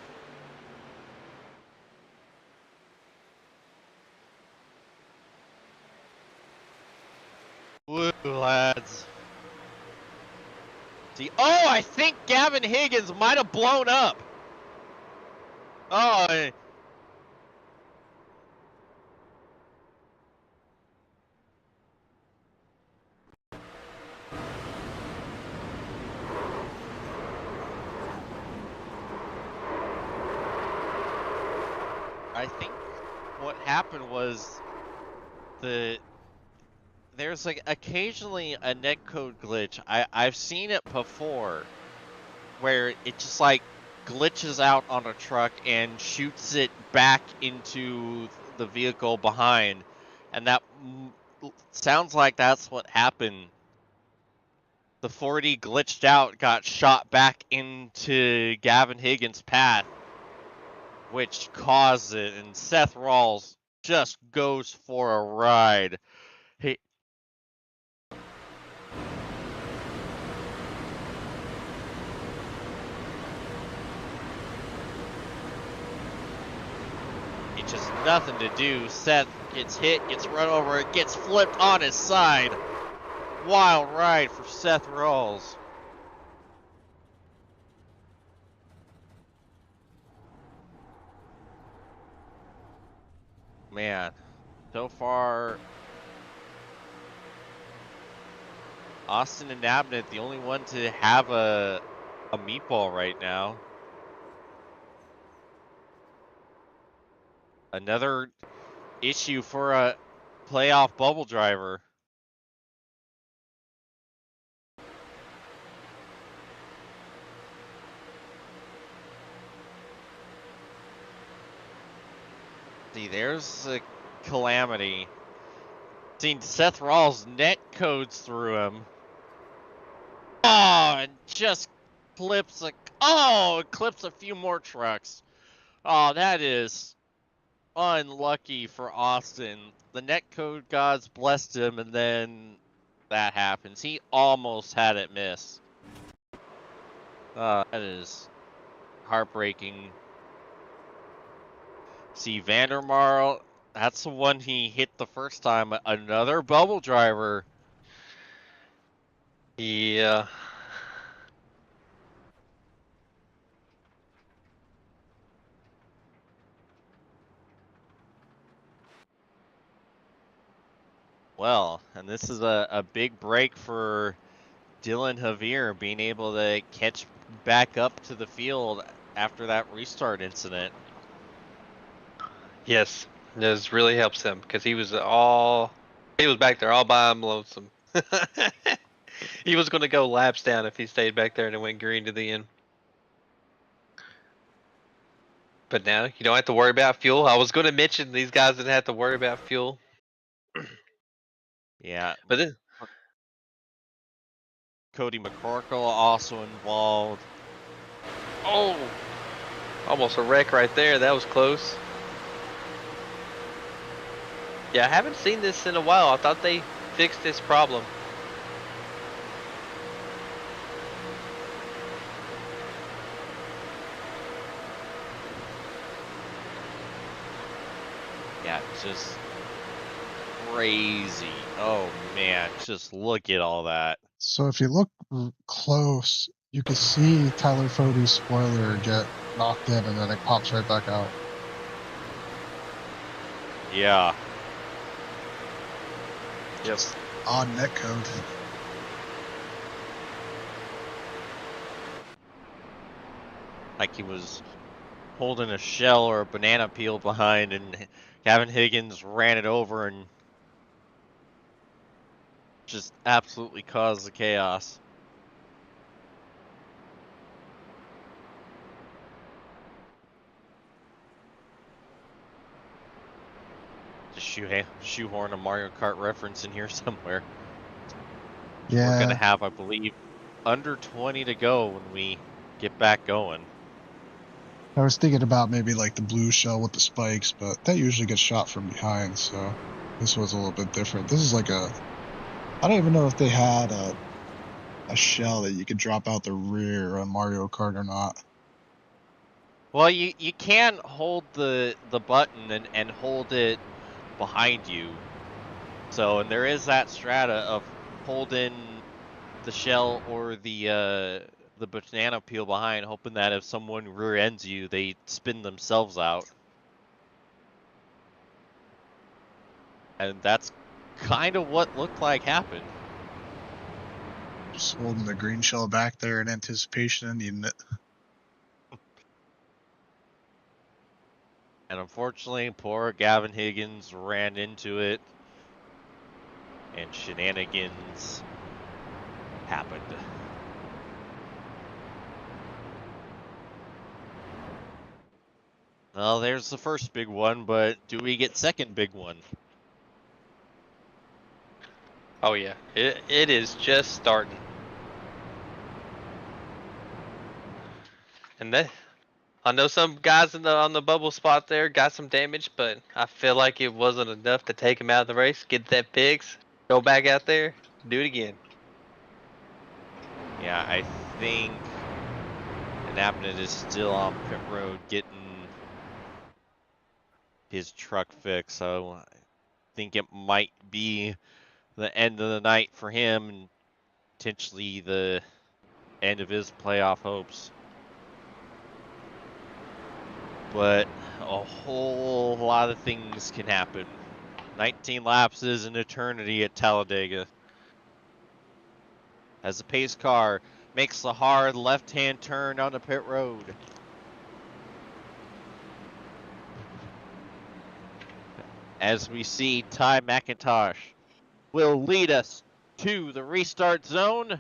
Woo, lads. See, oh, I think Gavin Higgins might have blown up. Oh, I think what happened was there's like occasionally a netcode glitch. I've seen it before where it just like glitches out on a truck and shoots it back into the vehicle behind, and that sounds like that's what happened. The 40 glitched out, got shot back into Gavin Higgins' path, which caused it, and Seth Rawls just goes for a ride. He just nothing to do. Seth gets hit, gets run over, gets flipped on his side. Wild ride for Seth Rawls. Man, so far, Austin and Abnett, the only one to have a meatball right now. Another issue for a playoff bubble driver. See, there's a calamity. Seen Seth Rawls net codes through him. Oh, and just clips clips a few more trucks. Oh, that is unlucky for Austin. The net code gods blessed him, and then that happens. He almost had it miss. That is heartbreaking. See, Vandermarl, that's the one he hit the first time. Another bubble driver. Yeah. Well, and this is a big break for Dylan Javier being able to catch back up to the field after that restart incident. Yes, this really helps him because he was back there all by him lonesome. He was going to go laps down if he stayed back there and it went green to the end. But now you don't have to worry about fuel. I was going to mention these guys didn't have to worry about fuel. Yeah. But then, Cody McCorkle also involved. oh, almost a wreck right there. That was close. Yeah, I haven't seen this in a while. I thought they fixed this problem. Yeah, just crazy. Oh man, just look at all that. So if you look close, you can see Tyler Fode's spoiler get knocked in and then it pops right back out. Yeah. Just odd net code. Like he was holding a shell or a banana peel behind, and Gavin Higgins ran it over and just absolutely caused the chaos. Just shoehorn a Mario Kart reference in here somewhere. Yeah. We're gonna have, I believe, under 20 to go when we get back going. I was thinking about maybe like the blue shell with the spikes, but that usually gets shot from behind, so this was a little bit different. This is like I don't even know if they had a shell that you could drop out the rear on Mario Kart or not. Well, you can hold the button and hold it behind you. So, and there is that strata of holding the shell or the banana peel behind, hoping that if someone rear ends you, they spin themselves out. And that's kind of what looked like happened. Just holding the green shell back there in anticipation and needing it. And unfortunately, poor Gavin Higgins ran into it, and shenanigans happened. Well, there's the first big one, but do we get second big one? Oh yeah, it is just starting. And I know some guys on the bubble spot there got some damage, but I feel like it wasn't enough to take him out of the race. Get that fix, go back out there, do it again. Yeah, I think Abnett is still on pit road getting his truck fixed, so I think it might be the end of the night for him and potentially the end of his playoff hopes. But a whole lot of things can happen. 19 laps is an eternity at Talladega. As the pace car makes the hard left-hand turn on the pit road. As we see, Ty McIntosh will lead us to the restart zone.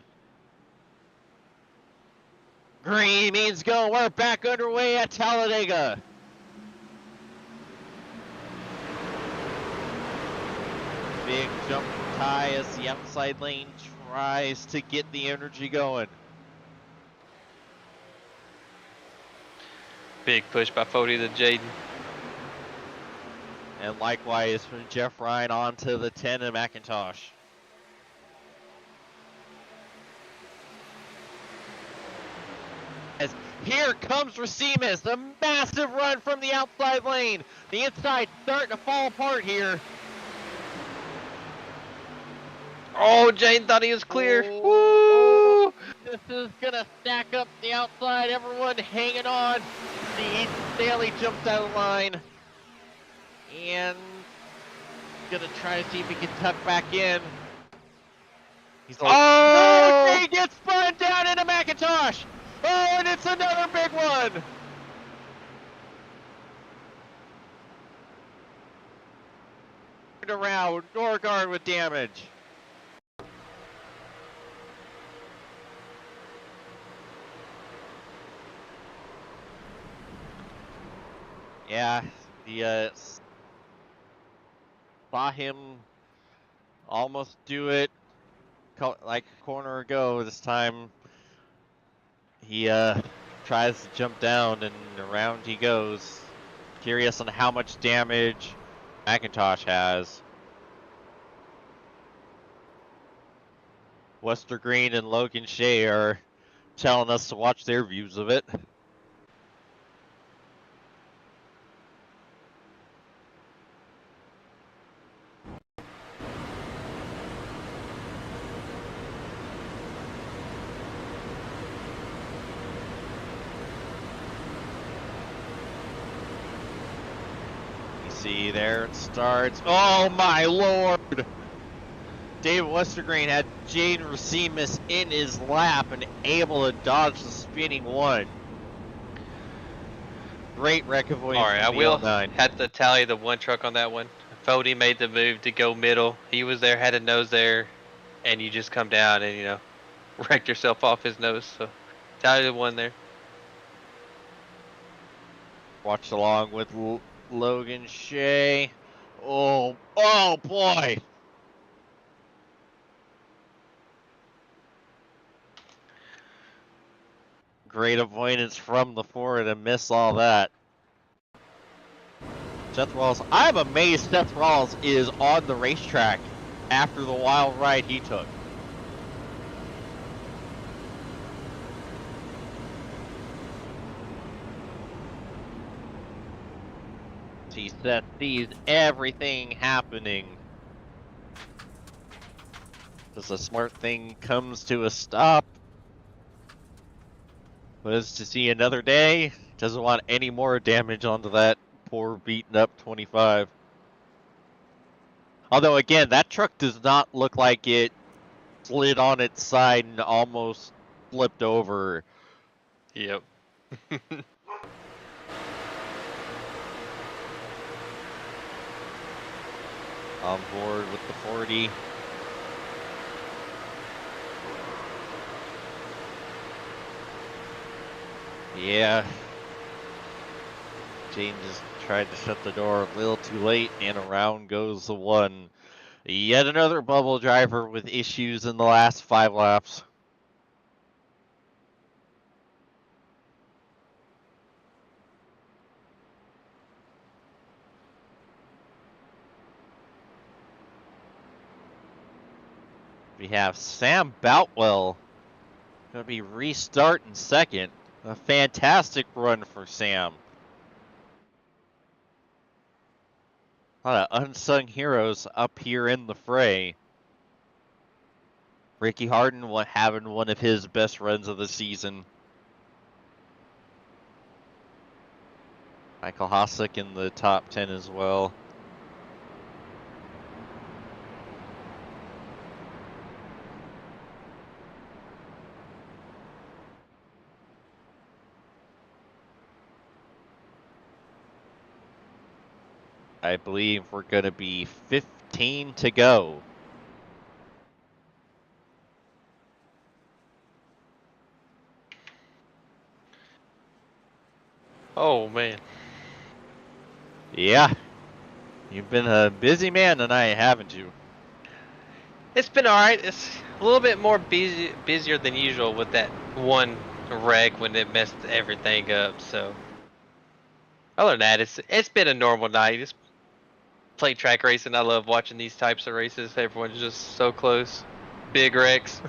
Green means go. We're back underway at Talladega. Big jump from Ty as the outside lane tries to get the energy going. Big push by Fody to Jaden. And likewise from Jeff Ryan onto the 10 of McIntosh. As here comes Rasimas, a massive run from the outside lane. The inside starting to fall apart here. Oh, Jaden thought he was clear. Oh, this is gonna stack up the outside. Everyone hanging on. The Staley jumps out of line. And gonna try to see if he can tuck back in. He's like, oh! No, he gets spun down into McIntosh. Oh, and it's another big one. Around, Norgard with damage. Yeah, the saw him almost do it like a corner ago. This time he tries to jump down and around he goes. Curious on how much damage McIntosh has. Wester Green and Logan Shea are telling us to watch their views of it. See, there it starts. Oh my lord! David Westergreen had Jaden Rasimas in his lap and able to dodge the spinning one. Great wreck avoidance. Alright, I will have to tally the one truck on that one. Fody made the move to go middle. He was there, had a nose there, and you just come down and, you know, wrecked yourself off his nose. So, tally the one there. Watch along with Logan Shea. Oh boy! Great avoidance from the forward and miss all that. Seth Rawls, I'm amazed Seth Rawls is on the racetrack after the wild ride he took. Seth sees everything happening. As the smart thing comes to a stop. Was to see another day. Doesn't want any more damage onto that poor beaten up 25. Although again, that truck does not look like it slid on its side and almost flipped over. Yep. On board with the 40. Yeah. Jane just tried to shut the door a little too late, and around goes the one. Yet another bubble driver with issues in the last 5 laps. We have Sam Boutwell going to be restarting second. A fantastic run for Sam. A lot of unsung heroes up here in the fray. Ricky Harden having one of his best runs of the season. Michael Hossack in the top 10 as well. I believe we're going to be 15 to go. Oh man. Yeah. You've been a busy man tonight, haven't you? It's been alright. It's a little bit more busier than usual with that one wreck when it messed everything up. So other than that, it's been a normal night. It's play track racing. I love watching these types of races. Everyone's just so close. Big wrecks.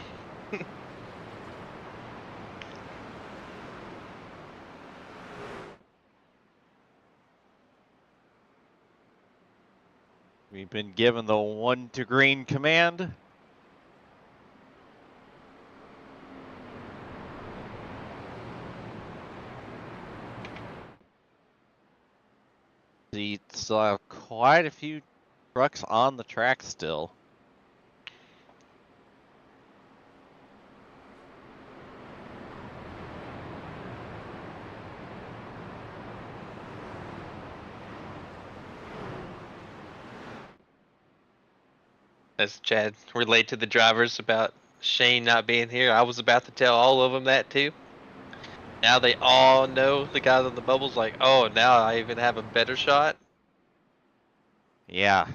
We've been given the 1 to green command. You still have quite a few trucks on the track still. As Chad relayed to the drivers about Shane not being here, I was about to tell all of them that too. Now they all know the guys on the bubbles. Like, oh, now I even have a better shot. Yeah.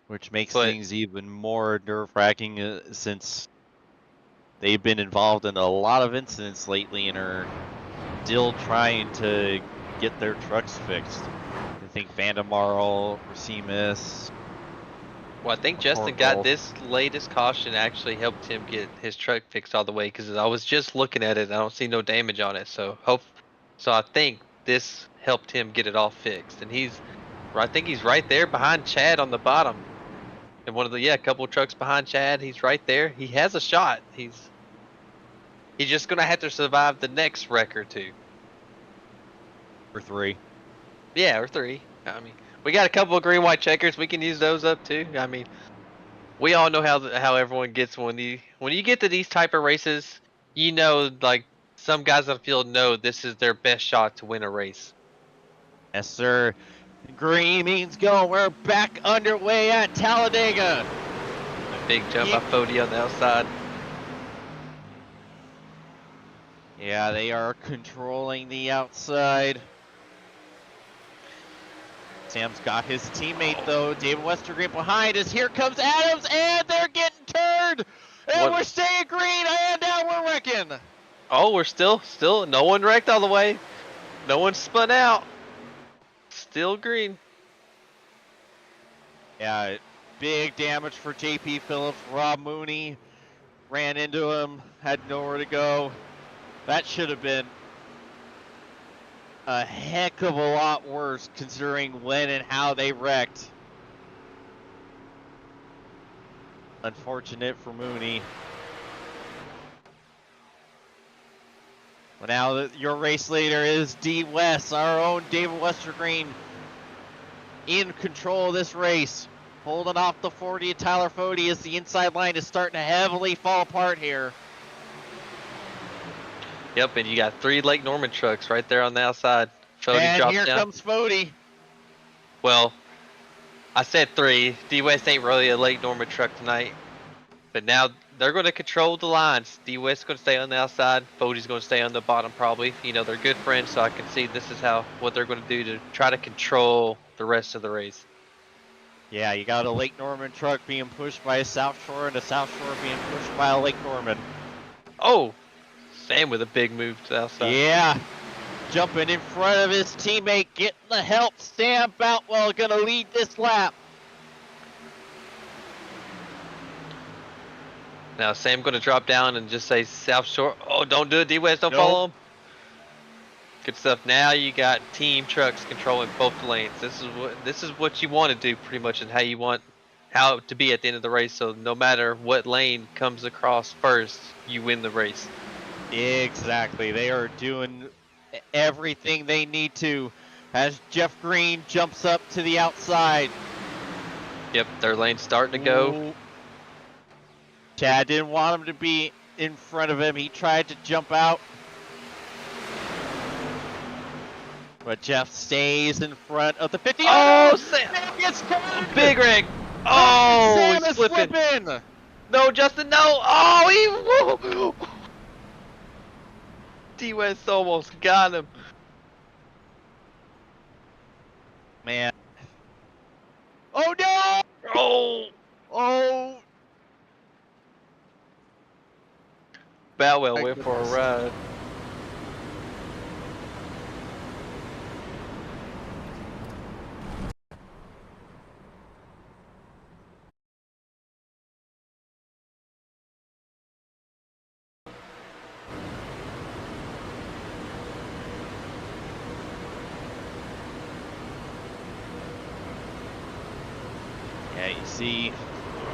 Which makes But things even more nerve-wracking since they've been involved in a lot of incidents lately and are still trying to get their trucks fixed. I think Vandemarl, Rasimas. well, I think Justin got this latest caution actually helped him get his truck fixed all the way because I was just looking at it and I don't see no damage on it. So I think this helped him get it all fixed. And I think he's right there behind Chad on the bottom. And one of the a couple of trucks behind Chad, he's right there. He has a shot. He's just gonna have to survive the next wreck or two. Or 3. Yeah, or 3. I mean, we got a couple of green white checkers. We can use those up too. I mean, we all know how everyone gets when you get to these type of races. You know, like some guys on the field know this is their best shot to win a race. Yes, sir. Green means go. We're back underway at Talladega. A big jump by Fody on the outside. Yeah, they are controlling the outside. Sam's got his teammate though, David Westergreen behind us. Here comes Adams, and they're getting turned. And we're staying green, and now we're wrecking. Oh, we're still no one wrecked all the way. No one spun out. Still green. Yeah, big damage for JP Phillips. Rob Mooney ran into him, had nowhere to go. That should have been a heck of a lot worse considering when and how they wrecked. Unfortunate for Mooney. Well, now your race leader is D. West, our own David Westergreen, in control of this race. Holding off the 40 of Tyler Fody as the inside line is starting to heavily fall apart here. Yep, and you got 3 Lake Norman trucks right there on the outside. Fody and here comes Fody. Well, I said 3. D West ain't really a Lake Norman truck tonight. But now they're going to control the lines. D West's going to stay on the outside. Fody's going to stay on the bottom probably. You know, they're good friends, so I can see this is what they're going to do to try to control the rest of the race. Yeah, you got a Lake Norman truck being pushed by a South Shore and a South Shore being pushed by a Lake Norman. Oh, Sam with a big move to the outside. Yeah, jumping in front of his teammate, getting the help. Sam Boutwell going to lead this lap. Now Sam going to drop down and just say South Shore. Oh, don't do it, D West, don't follow him. Good stuff. Now you got team trucks controlling both lanes. This is what you want to do pretty much, and how to be at the end of the race. So no matter what lane comes across first, you win the race. Exactly. They are doing everything they need to as Jeff Green jumps up to the outside. Yep, their lane's starting to go. Ooh. Chad didn't want him to be in front of him. He tried to jump out. But Jeff stays in front of the 50. Oh, Sam gets caught. big rig. Oh, Sam he's is flipping. No, Justin, no. Oh, D-West almost got him. Man. Oh, no. Oh. Oh. Boutwell went for a ride. Yeah, you see,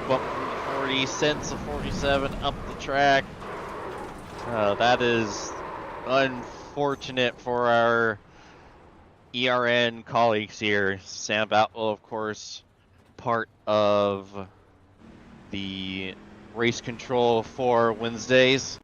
bump from the 40, sends the 47 up the track. That is unfortunate for our ERN colleagues here. Sam Boutwell, of course, part of the race control for Wednesdays.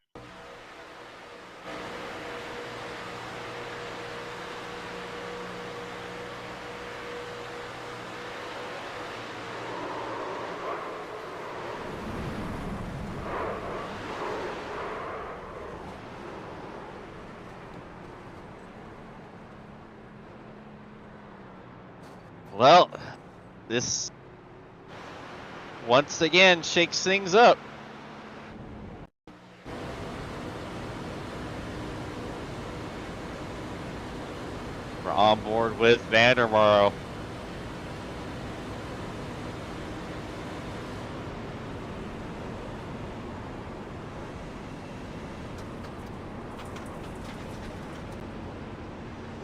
Well, this once again shakes things up. We're on board with Vandermaro.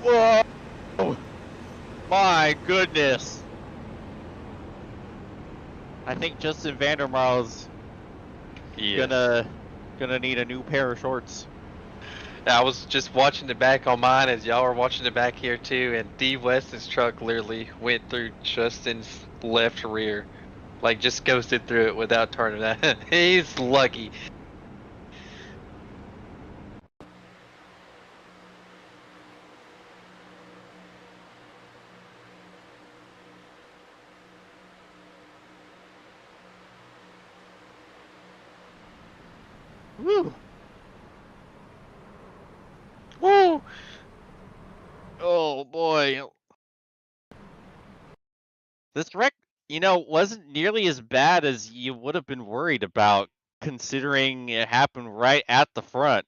Whoa! My goodness. I think Justin Vandermaro's gonna need a new pair of shorts. I was just watching the back on mine as y'all were watching the back here too, and D Weston's truck literally went through Justin's left rear. Like just ghosted through it without turning that. He's lucky. Woo! Woo! Oh boy. This wreck, wasn't nearly as bad as you would have been worried about, considering it happened right at the front.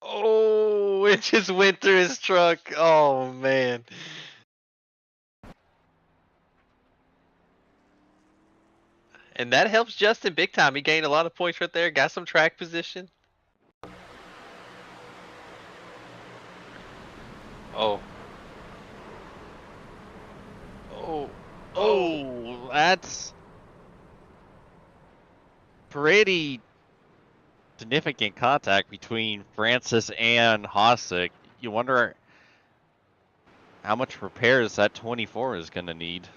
Oh, it just went through his truck. Oh man. And that helps Justin big time. He gained a lot of points right there, got some track position. Oh. Oh, that's pretty significant contact between Francis and Hossack. You wonder how much repairs that 24 is going to need.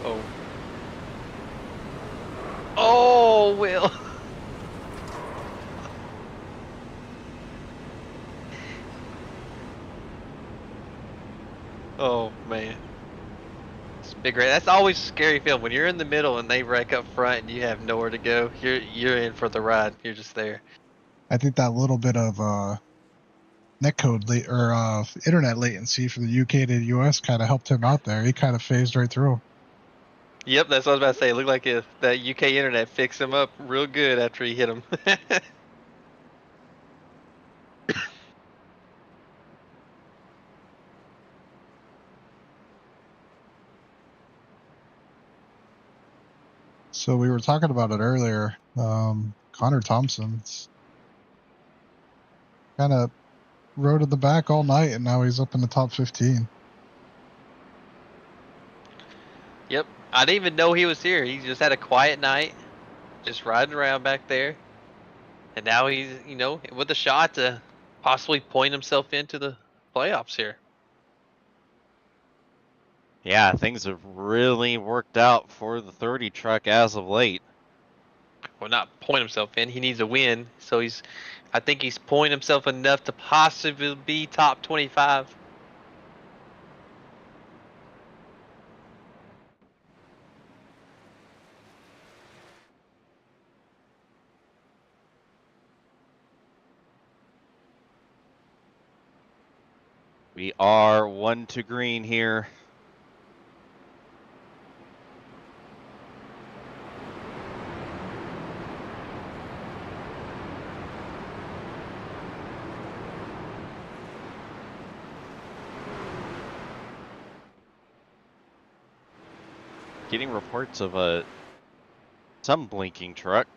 Oh. Oh, Will. Oh man. It's big wreck. That's always a scary feeling when you're in the middle and they wreck up front and you have nowhere to go. You're in for the ride. You're just there. I think that little bit of netcode internet latency from the UK to the US kind of helped him out there. He kind of phased right through. Yep, that's what I was about to say. It looked like that UK internet fixed him up real good after he hit him. So we were talking about it earlier. Connor Thompson's kind of rode at the back all night, and now he's up in the top 15. Yep. I didn't even know he was here. He just had a quiet night, just riding around back there. And now he's, you know, with a shot to possibly point himself into the playoffs here. Yeah, things have really worked out for the 30 truck as of late. Well, not point himself in. He needs a win. So I think he's pointing himself enough to possibly be top 25. We are 1 to green here. Getting reports of some blinking truck.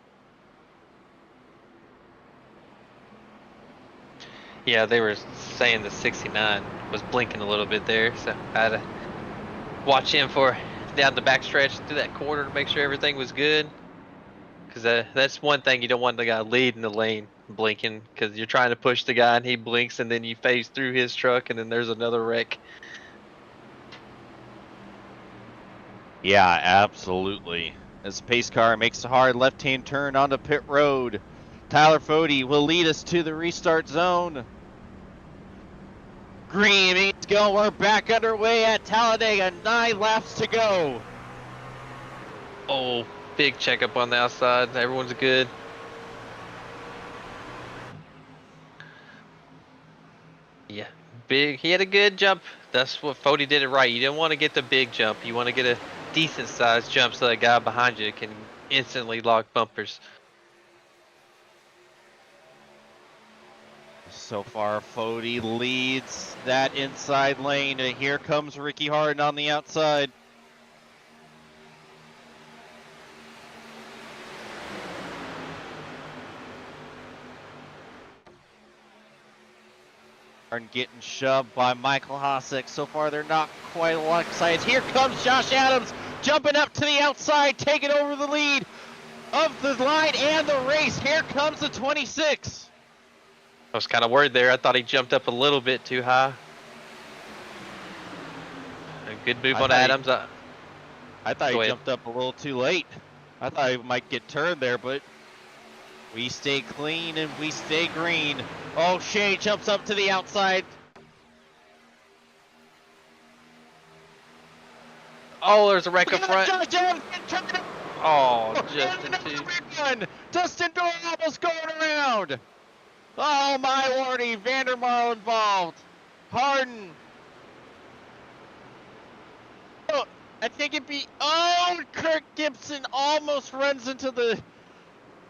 Yeah, they were saying the 69 was blinking a little bit there, so I had to watch him for down the backstretch through that corner to make sure everything was good. Because that's one thing, you don't want the guy leading the lane blinking, because you're trying to push the guy and he blinks and then you phase through his truck and then there's another wreck. Yeah, absolutely. As the pace car makes a hard left-hand turn onto pit road, Tyler Fody will lead us to the restart zone. Green means go. We're back underway at Talladega. 9 laps to go. Oh, big checkup on the outside. Everyone's good. Yeah, big. He had a good jump. That's what Fody did it right. You didn't want to get the big jump. You want to get a decent sized jump so that guy behind you can instantly lock bumpers. So far, Fody leads that inside lane. And here comes Ricky Harden on the outside. Harden getting shoved by Michael Hosek. So far, they're not quite alongside. Here comes Josh Adams jumping up to the outside, taking over the lead of the line and the race. Here comes the 26. I was kind of worried there. I thought he jumped up a little bit too high. A good move on Adams. I thought he jumped up a little too late. I thought he might get turned there, but we stay clean and we stay green. Oh, Shea jumps up to the outside. Oh, there's a wreck up front. Oh, Justin. Dustin Dorr almost going around. Oh my lordy, Vandermarl involved. Harden. Oh, I think it'd be, oh, Kirk Gibson almost runs into the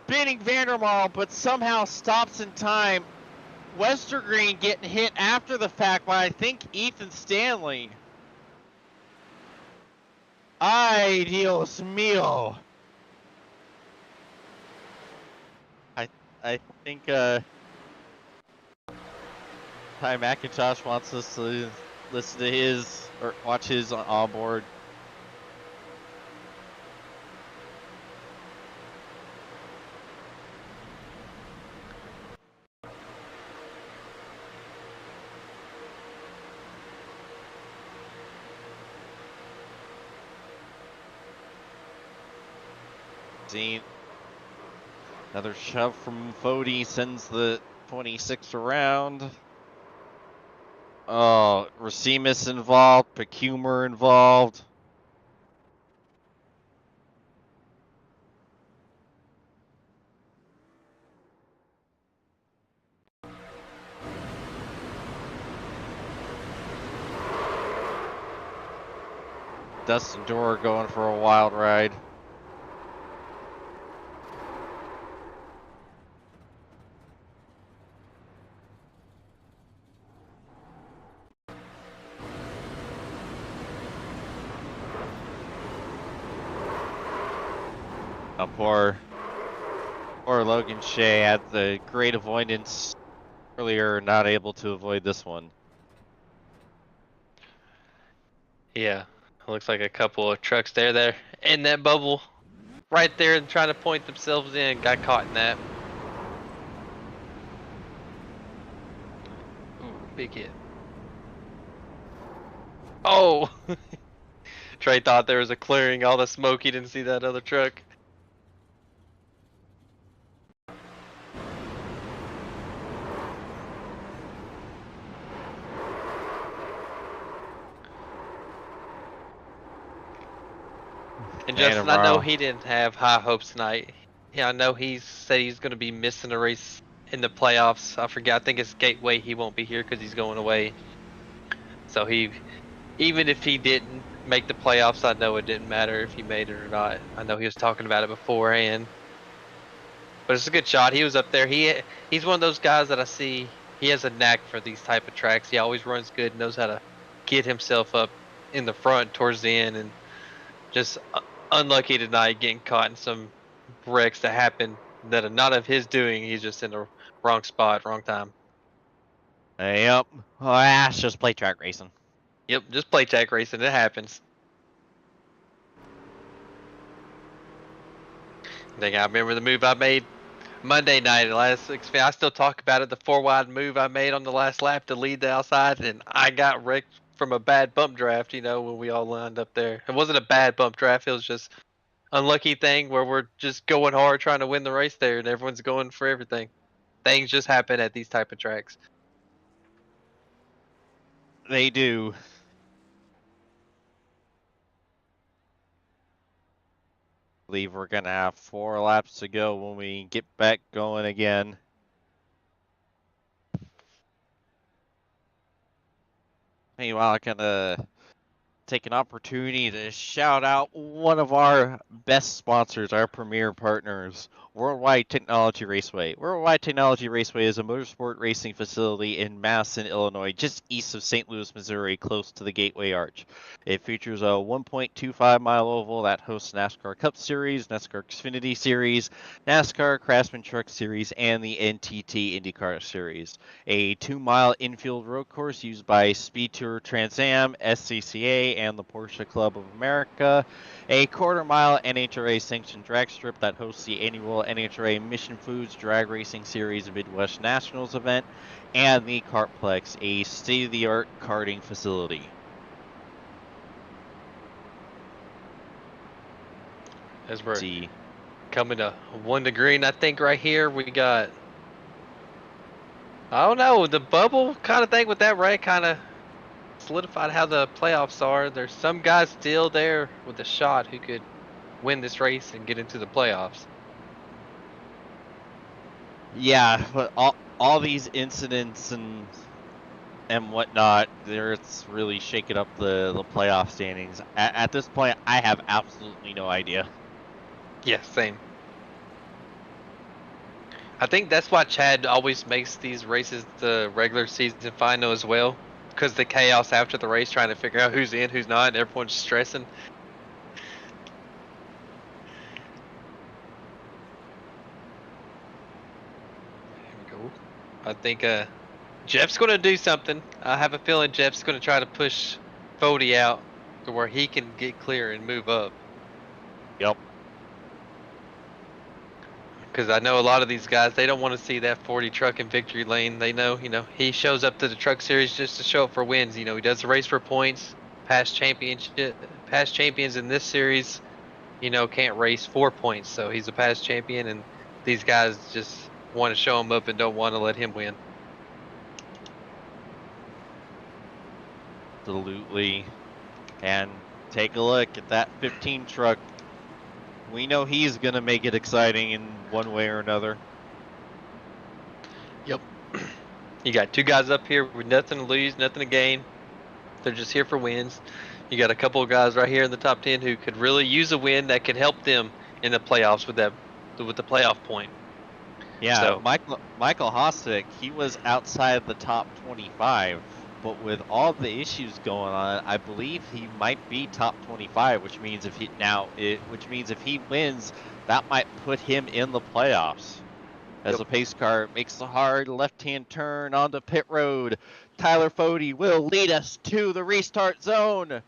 bidding Vandermarl, but somehow stops in time. Westergreen getting hit after the fact by, I think, Ethan Stanley. Ay, Dios mío. I think, Ty McIntosh wants us to listen to his, or watch his on board. Another shove from Fody sends the 26 around. Oh, Rasimas involved, Pecumer involved. Dustin Dorr going for a wild ride. Poor Logan Shea had the great avoidance earlier, not able to avoid this one. Yeah, looks like a couple of trucks there in that bubble, right there, and trying to point themselves in. Got caught in that. Ooh, big hit. Oh, Trey thought there was a clearing. All the smoke, he didn't see that other truck. And Justin, I know he didn't have high hopes tonight. Yeah, I know he said he's going to be missing a race in the playoffs. I forgot. I think it's Gateway. He won't be here because he's going away. So even if he didn't make the playoffs, I know it didn't matter if he made it or not. I know he was talking about it beforehand. But it's a good shot. He was up there. He's one of those guys that I see. He has a knack for these type of tracks. He always runs good, knows how to get himself up in the front towards the end, and just unlucky tonight getting caught in some wrecks that happen that are not of his doing. He's just in the wrong spot, wrong time. Yep. Oh, it's just play track racing. Yep, just play track racing. It happens. I think I remember the move I made Monday night. I still talk about it. The 4-wide move I made on the last lap to lead the outside, and I got wrecked from a bad bump draft. You know, when we all lined up there, it wasn't a bad bump draft. It was just unlucky thing where we're just going hard trying to win the race there, and everyone's going for everything. Things just happen at these type of tracks. They do. I believe we're gonna have 4 laps to go when we get back going again. Meanwhile, I'm gonna take an opportunity to shout out one of our best sponsors, our premier partners, Worldwide Technology Raceway. Worldwide Technology Raceway is a motorsport racing facility in Madison, Illinois, just east of St. Louis, Missouri, close to the Gateway Arch. It features a 1.25-mile oval that hosts NASCAR Cup Series, NASCAR Xfinity Series, NASCAR Craftsman Truck Series, and the NTT IndyCar Series. A 2-mile infield road course used by Speed Tour Trans Am, SCCA, and the Porsche Club of America. A 1/4-mile NHRA sanctioned drag strip that hosts the annual NHRA Mission Foods Drag Racing Series Midwest Nationals event, and the Kartplex, a state-of-the-art karting facility. As we're coming to 1 to green, I think right here we got, I don't know, the bubble kind of thing with that, right? Kind of solidified how the playoffs are. There's some guys still there with a shot who could win this race and get into the playoffs. Yeah, but all these incidents and whatnot, it's really shaking up the playoff standings. At this point, I have absolutely no idea. Yeah, same. I think that's why Chad always makes these races the regular season final as well, because the chaos after the race, trying to figure out who's in, who's not, and everyone's stressing. There we go. I think Jeff's going to do something. I have a feeling Jeff's going to try to push Fody out to where he can get clear and move up. Yep. Because I know a lot of these guys, they don't want to see that 40 truck in victory lane. They know, he shows up to the truck series just to show up for wins. He does the race for points. Past champions in this series, can't race for points. So he's a past champion, and these guys just want to show him up and don't want to let him win. Absolutely. And take a look at that 15 truck. We know he's going to make it exciting in one way or another. Yep. You got 2 guys up here with nothing to lose, nothing to gain. They're just here for wins. You got a couple of guys right here in the top 10 who could really use a win that could help them in the playoffs with the playoff point. Yeah, so Michael Hossack, he was outside the top 25 but with all the issues going on, I believe he might be top 25, which means if he wins, that might put him in the playoffs. As the pace car makes the hard left-hand turn onto pit road, Tyler Fode will lead us to the restart zone.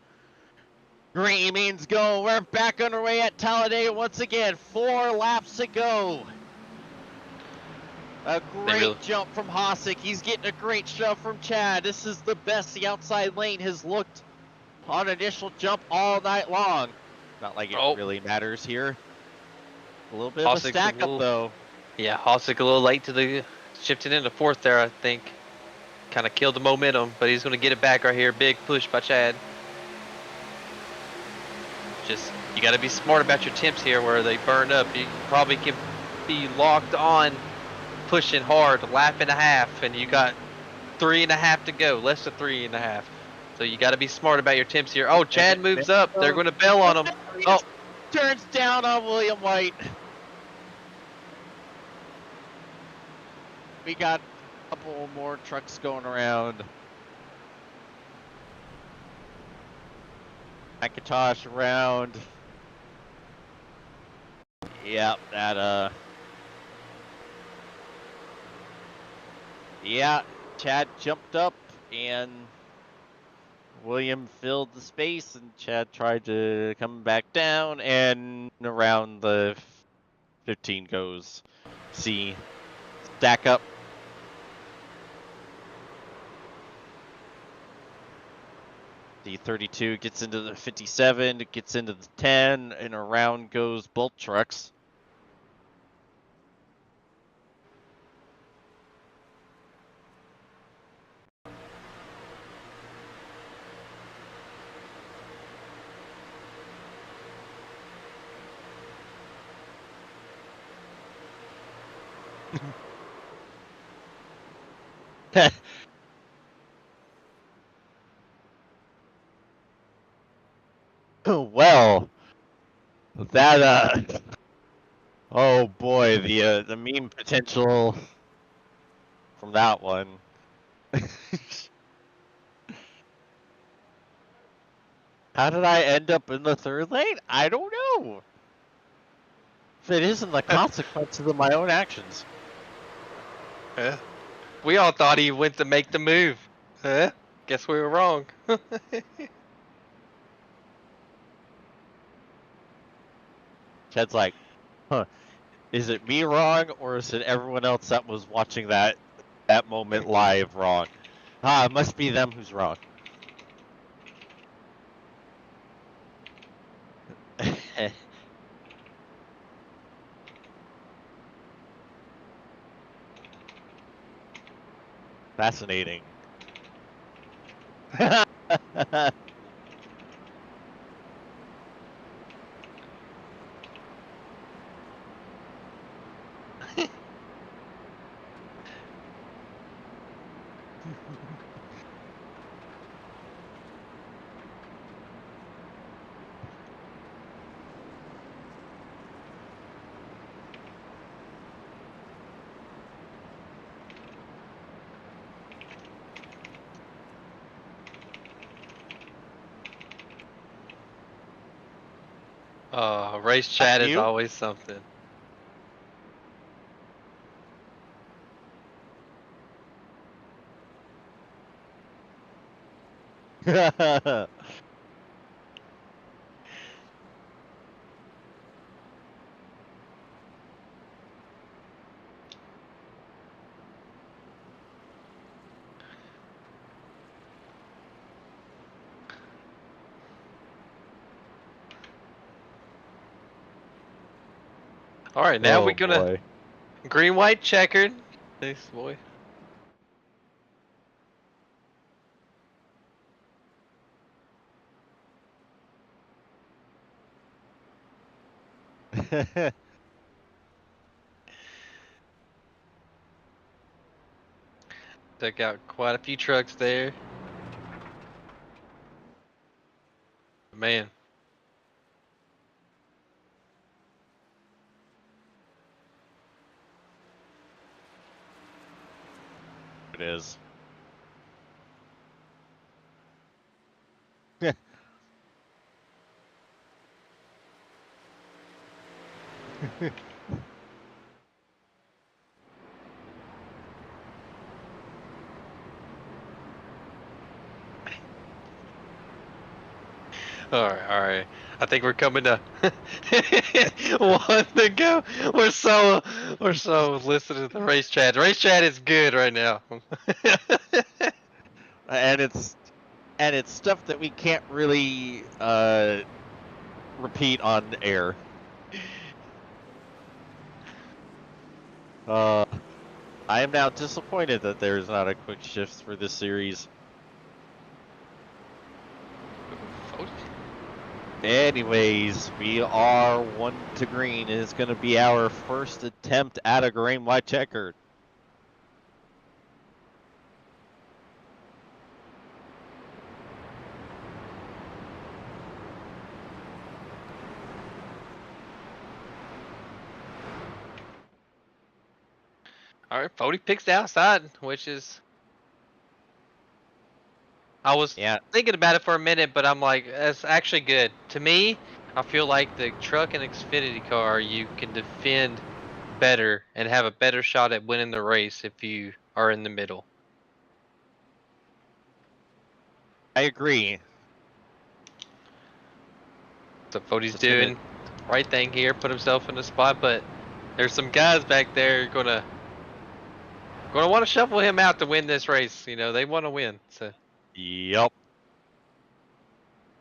Green means go. We're back underway at Talladega once again. 4 laps to go. A great jump from Hossack. He's getting a great shove from Chad. This is the best the outside lane has looked on initial jump all night long. Not like it really matters here. A little bit of a stack up though. Yeah, Hossack a little late to the shifting into 4th there, I think. Kind of killed the momentum, but he's going to get it back right here. Big push by Chad. Just, you got to be smart about your temps here where they burn up. You probably can be locked on pushing hard, lap and a half, and you got 3.5 to go, less than 3.5. So you got to be smart about your temps here. Oh, Chad moves up. They're going to bail on him. Oh, turns down on William White. We got a couple more trucks going around. McIntosh around. Yep, that yeah, Chad jumped up and William filled the space and Chad tried to come back down and around the 15 goes. See, stack up. The 32 gets into the 57, it gets into the 10, and around goes both trucks. Well, that oh boy, the meme potential from that one. How did I end up in the 3rd lane? I don't know. If it isn't the consequences of my own actions. yeah. We all thought he went to make the move. Huh? Guess we were wrong. Chad's like, huh, is it me wrong or is it everyone else that was watching that moment live wrong? Ah, it must be them who's wrong. Fascinating. Race chat is always something. All right, now we're gonna green, white, checkered. This boy. Took out quite a few trucks there. Man. It is. All right. I think we're coming to one to go. We're so listening to the race chat. The race chat is good right now. And it's stuff that we can't really repeat on air. I am now disappointed that there's not a quick shift for this series. Anyways, we are 1 to green. It is going to be our first attempt at a green white checkered. All right, Fody picks the outside, which is. I was thinking about it for a minute, but I'm like, that's actually good. To me, I feel like the truck and Xfinity car, you can defend better and have a better shot at winning the race if you are in the middle. I agree. So Fody's doing the right thing here, put himself in the spot, but there's some guys back there gonna want to shuffle him out to win this race. You know, they want to win. So. Yep.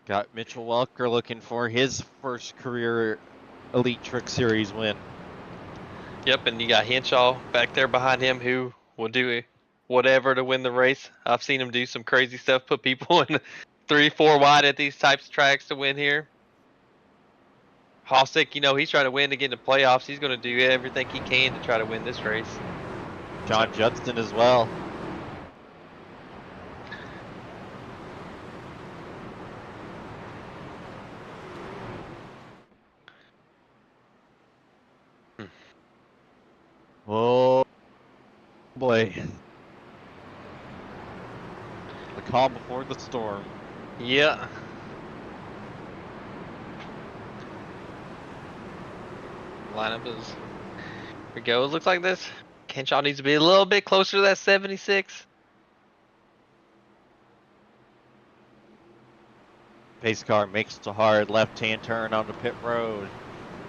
Got Mitchell Welker looking for his first career Elite Truck Series win. Yep, and you got Henshaw back there behind him who will do whatever to win the race. I've seen him do some crazy stuff, put people in 3-4 wide at these types of tracks to win here. Hosick, you know, he's trying to win to get in the playoffs. He's going to do everything he can to try to win this race. John Judson as well. Oh boy. The calm before the storm. Yeah. Lineup is. Here we go. It looks like this. Henshaw needs to be a little bit closer to that 76. Pace car makes the hard left-hand turn on the pit road.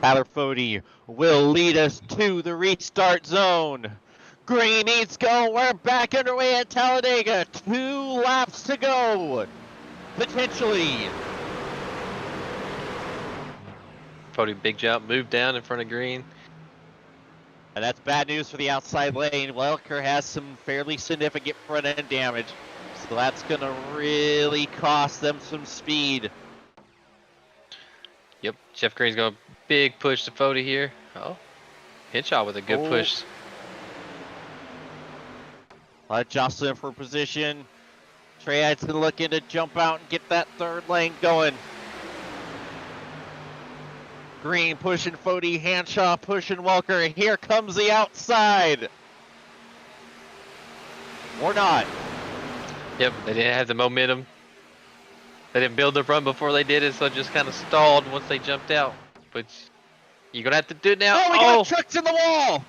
Tyler Fody will lead us to the restart zone. Green needs go. We're back underway at Talladega. 2 laps to go. Potentially. Fody big jump, move down in front of Green. And that's bad news for the outside lane. Welker has some fairly significant front end damage. So that's going to really cost them some speed. Yep, Jeff Green's going big push to Fody here. Oh, Henshaw with a good push. Jocelyn for position. Triad's going to look in to jump out and get that third lane going. Green pushing Fody, Henshaw pushing Welker, and here comes the outside. Or not. Yep, they didn't have the momentum. They didn't build the run before they did it, so it just kind of stalled once they jumped out. But you're going to have to do it now. Oh, we got trucks in the wall!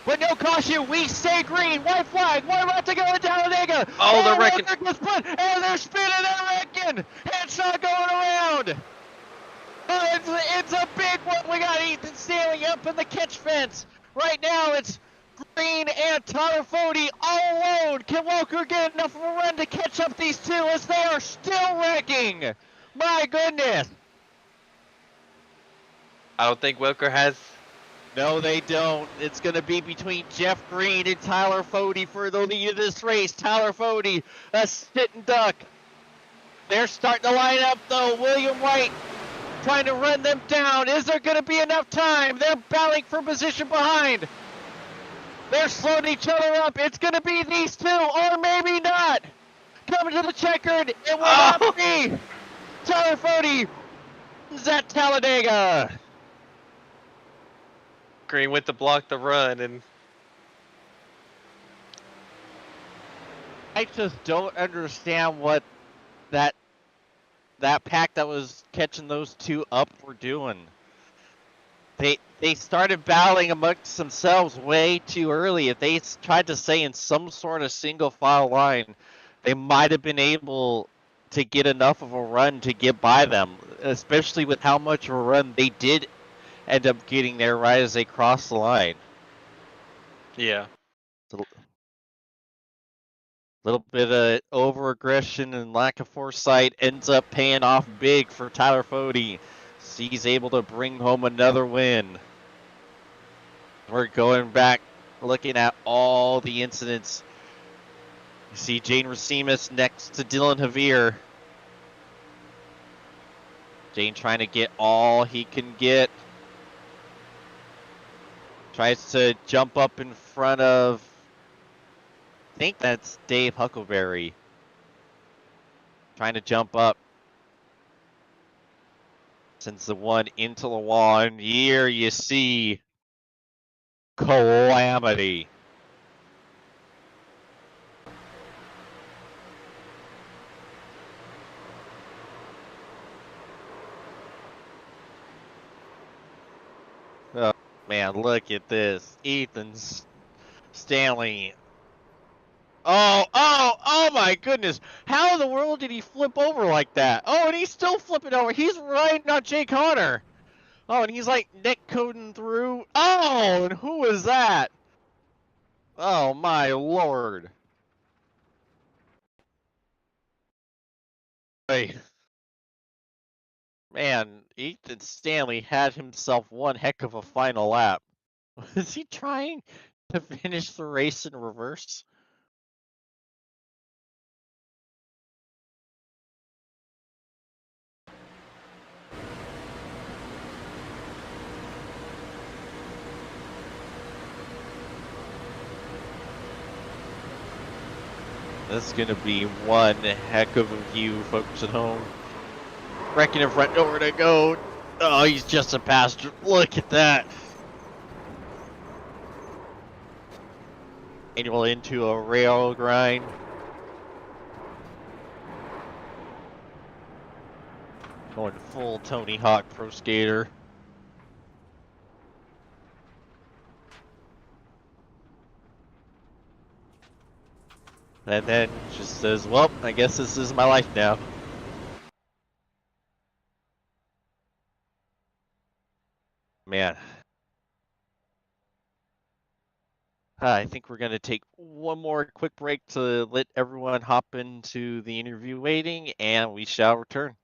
But no caution, we stay green, white flag, 1 lap to go in Talladega! Oh, they're wrecking. And they're spinning, they're wrecking! Henshaw going around! It's a big one. We got Ethan Stanley up in the catch fence. Right now it's Green and Tyler Fody all alone. Can Welker get enough of a run to catch up these two as they are still wrecking? My goodness. I don't think Welker has. No, they don't. It's going to be between Jeff Green and Tyler Fody for the lead of this race. Tyler Fody, a sit and duck. They're starting to line up though. William Wright trying to run them down. Is there going to be enough time? They're battling for position behind. They're slowing each other up. It's going to be these two, or maybe not. Coming to the checkered. It will not be. Tyler Fody is at Talladega. Green went to block the run, and I just don't understand what that pack that was catching those two up were doing. they started battling amongst themselves way too early. If they tried to stay in some sort of single file line, they might have been able to get enough of a run to get by them, especially with how much of a run they did end up getting there right as they crossed the line. Yeah. A little bit of over-aggression and lack of foresight ends up paying off big for Tyler Fody. He's able to bring home another win. We're going back, looking at all the incidents. You see Jane Rasimas next to Dylan Javier. Jane trying to get all he can get. Tries to jump up in front of, I think that's Dave Huckleberry. Trying to jump up. Sends the one into the wall, and here you see calamity. Oh man, look at this. Ethan Stanley. Oh my goodness. How in the world did he flip over like that? Oh, and he's still flipping over. He's riding on Jay Connor. Oh, and he's like neck coding through. Oh, and who is that? Oh my lord. Hey. Man, Ethan Stanley had himself one heck of a final lap. Was he trying to finish the race in reverse? This is going to be one heck of a view, folks at home. Wrecking in front, nowhere to go. Oh, he's just a bastard. Look at that. Annual into a rail grind. Going full Tony Hawk Pro Skater. And then just says, well, I guess this is my life now. Man. I think we're going to take one more quick break to let everyone hop into the interview waiting, and we shall return.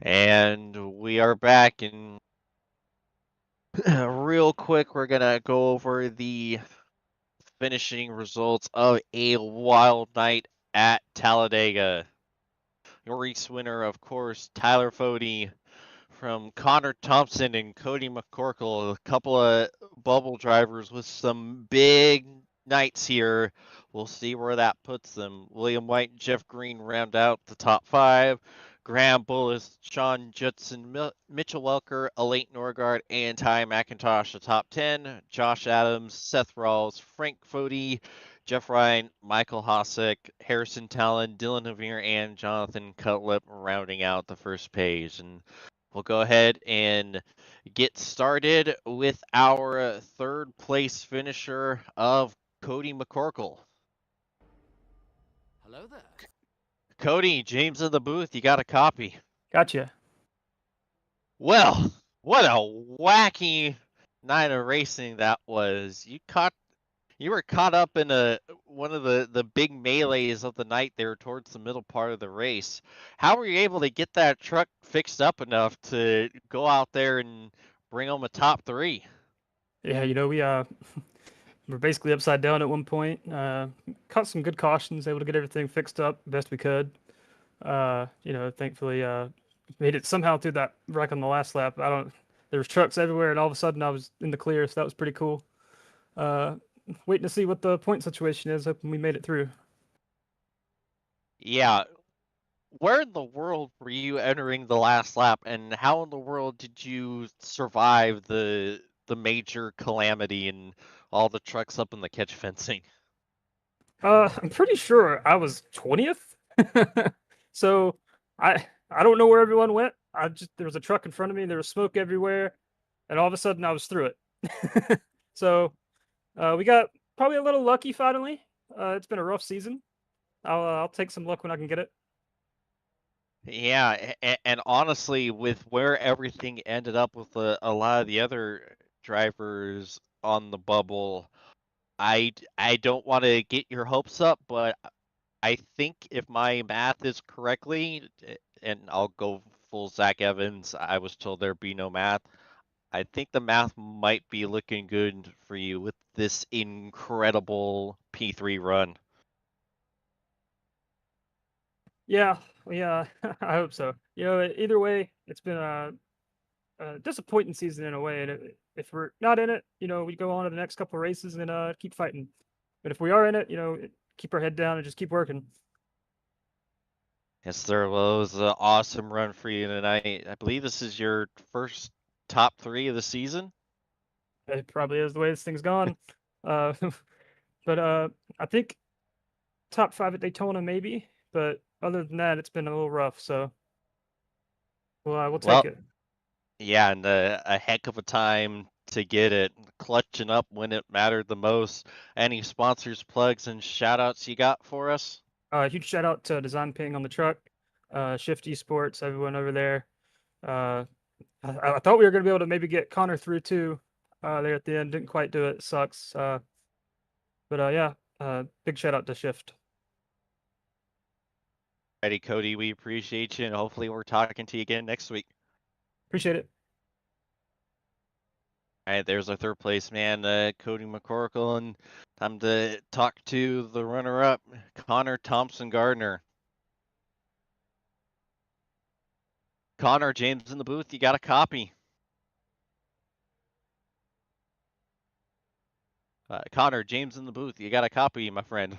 And we are back, and real quick, we're going to go over the finishing results of a wild night at Talladega. Your race winner, of course, Tyler Fody from Connor Thompson and Cody McCorkle, a couple of bubble drivers with some big nights here. We'll see where that puts them. William White and Jeff Green round out the top 5. Graham Bullis, Sean Judson, Mitchell Welker, Elate Norgard, and Ty McIntosh, the top 10. Josh Adams, Seth Rawls, Frank Fody, Jeff Ryan, Michael Hossack, Harrison Talon, Dylan Javier, and Jonathan Cutlip rounding out the first page. And we'll go ahead and get started with our third place finisher of Cody McCorkle. Hello there. Cody, James in the booth, you got a copy. Gotcha. Well, what a wacky night of racing that was. You were caught up in one of the big melees of the night there towards the middle part of the race. How were you able to get that truck fixed up enough to go out there and bring home a top three? Yeah, we were basically upside down at one point. Caught some good cautions, able to get everything fixed up best we could. Thankfully, made it somehow through that wreck on the last lap. There was trucks everywhere, and all of a sudden I was in the clear, so that was pretty cool. Waiting to see what the point situation is. Hoping we made it through. Yeah. Where in the world were you entering the last lap, and how in the world did you survive the major calamity and all the trucks up in the catch fencing? I'm pretty sure I was 20th. So I don't know where everyone went. There was a truck in front of me, there was smoke everywhere, and all of a sudden I was through it. So we got probably a little lucky finally. It's been a rough season. I'll take some luck when I can get it. Yeah, and honestly, with where everything ended up with a lot of the other drivers on the bubble, I don't want to get your hopes up, but I think if my math is correctly, and I'll go full Zach Evans, I was told there'd be no math. I think the math might be looking good for you with this incredible P3 run. Yeah, I hope so. Either way, it's been a disappointing season in a way. And if we're not in it, we go on to the next couple races and keep fighting. But if we are in it, keep our head down and just keep working. Yes, sir. Well, it was an awesome run for you tonight. I believe this is your first top three of the season. It probably is the way this thing's gone. uh, but I think top 5 at Daytona maybe. But other than that, it's been a little rough. So we'll take it. Yeah, and a heck of a time to get it, clutching up when it mattered the most. Any sponsors, plugs, and shout outs you got for us? Huge shout out to Design Ping on the truck, Shift Esports, everyone over there. I thought we were going to be able to maybe get Connor through too there at the end. Didn't quite do it. Sucks. Yeah, big shout out to Shift. Ready, Cody, we appreciate you, and hopefully we're talking to you again next week. Appreciate it. All right, there's our third place man, Cody McCorkle, and time to talk to the runner-up, Connor Thompson Gardner. Connor, James in the booth, you got a copy. Connor, James in the booth, you got a copy, my friend.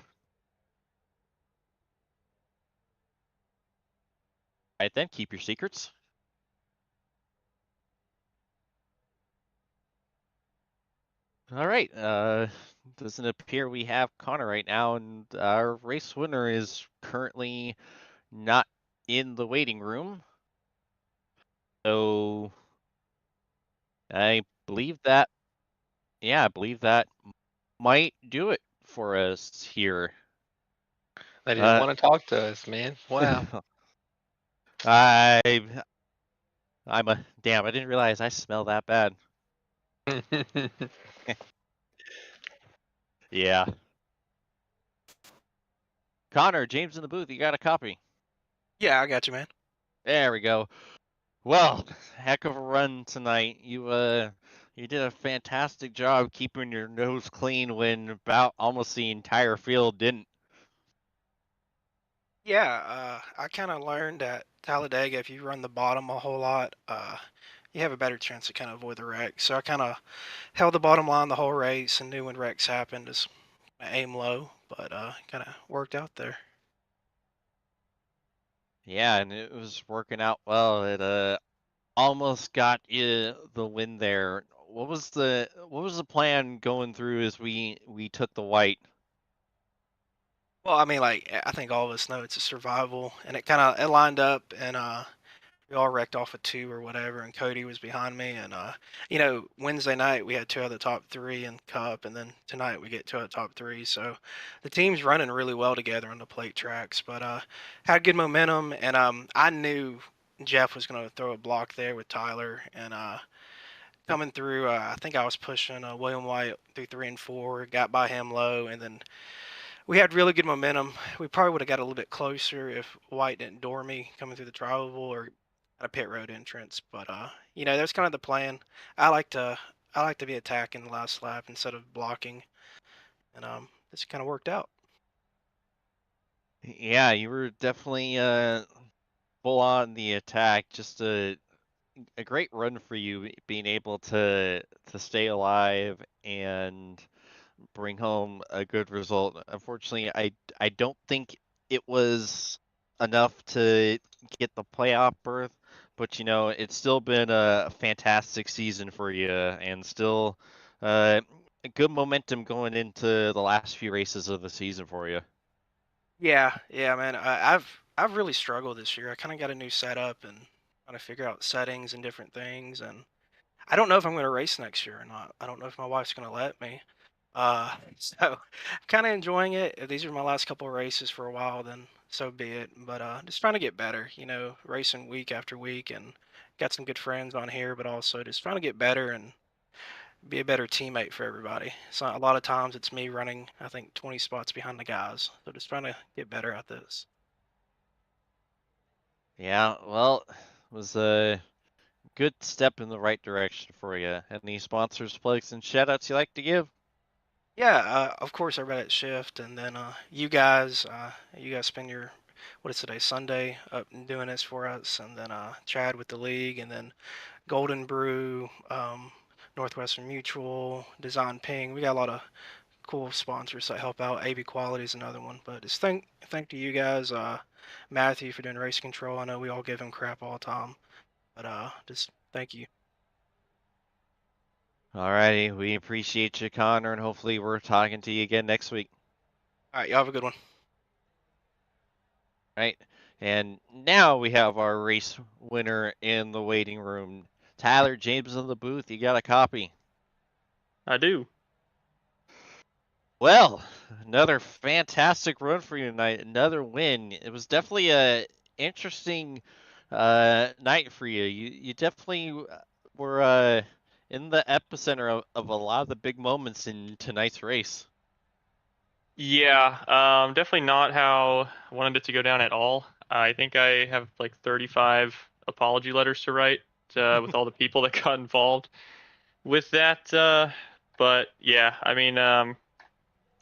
All right then, keep your secrets. All right, doesn't appear we have Connor right now, and our race winner is currently not in the waiting room. So I believe that, yeah, I believe that might do it for us here. They didn't want to talk to us, man. Wow. I'm a damn. I didn't realize I smell that bad. Yeah. Connor, James in the booth. You got a copy? Yeah, I got you, man. There we go. Well, heck of a run tonight. You did a fantastic job keeping your nose clean when about almost the entire field didn't. Yeah, I kind of learned at Talladega, if you run the bottom a whole lot, you have a better chance to kind of avoid the wreck. So I kind of held the bottom line the whole race and knew when wrecks happened, just aim low, but kind of worked out there. Yeah, and it was working out well. It almost got you the win there. What was the plan going through as we took the white? Well, I mean, like, I think all of us know it's a survival, and it lined up, and we all wrecked off a 2 or whatever, and Cody was behind me, and Wednesday night we had 2 out of the top 3 in Cup, and then tonight we get 2 out of the top 3, so the team's running really well together on the plate tracks, but had good momentum, and I knew Jeff was going to throw a block there with Tyler, and coming through, I think I was pushing William White through 3 and 4, got by him low, and then we had really good momentum. We probably would have got a little bit closer if White didn't door me coming through the tri-oval or at a pit road entrance. But you know, that's kind of the plan. I like to be attacking the last lap instead of blocking, and this kind of worked out. Yeah, you were definitely full on the attack. Just a great run for you, being able to stay alive and bring home a good result. Unfortunately, I don't think it was enough to get the playoff berth, but you know, it's still been a fantastic season for you, and still uh, good momentum going into the last few races of the season for you. Yeah, man. I've really struggled this year. I kind of got a new setup and trying to figure out settings and different things, and I don't know if I'm going to race next year or not. I don't know if my wife's going to let me. So I'm kind of enjoying it. If these are my last couple of races for a while, then so be it. But just trying to get better, you know, racing week after week, and got some good friends on here, but also just trying to get better and be a better teammate for everybody. So a lot of times it's me running, I think, 20 spots behind the guys. So just trying to get better at this. Yeah, well, it was a good step in the right direction for you. Any sponsors, plugs, and shout outs you like to give? Yeah, of course, everybody at Shift, and then you guys spend your, what is today, Sunday, up and doing this for us, and then Chad with the league, and then Golden Brew, Northwestern Mutual, Design Ping. We got a lot of cool sponsors that help out. AV Quality is another one, but just thank to you guys, Matthew for doing race control. I know we all give him crap all the time, but just thank you. Alrighty, we appreciate you, Connor, and hopefully we're talking to you again next week. All right, y'all have a good one. Right? And now we have our race winner in the waiting room. Tyler James in the booth. You got a copy. I do. Well, another fantastic run for you tonight. Another win. It was definitely a interesting night for you. You definitely were in the epicenter of a lot of the big moments in tonight's race. Yeah, definitely not how I wanted it to go down at all. I think I have like 35 apology letters to write with all the people that got involved with that. But yeah, I mean,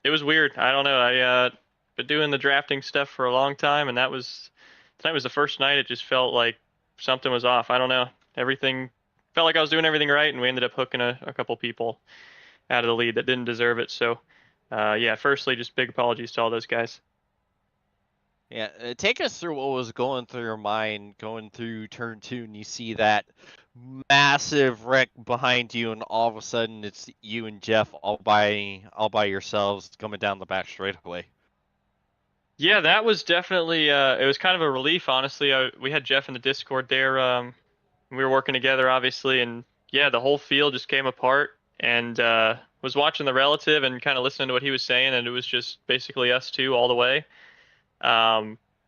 it was weird. I don't know. I been doing the drafting stuff for a long time, and tonight was the first night. It just felt like something was off. I don't know. Everything felt like I was doing everything right, and we ended up hooking a couple people out of the lead that didn't deserve it. So, yeah, firstly, just big apologies to all those guys. Yeah, take us through what was going through your mind going through turn 2, and you see that massive wreck behind you, and all of a sudden it's you and Jeff all by yourselves coming down the back straightaway. Yeah, that was definitely it was kind of a relief, honestly. We had Jeff in the Discord there. We were working together, obviously, and yeah, the whole field just came apart. And was watching the relative and kind of listening to what he was saying, and it was just basically us two all the way.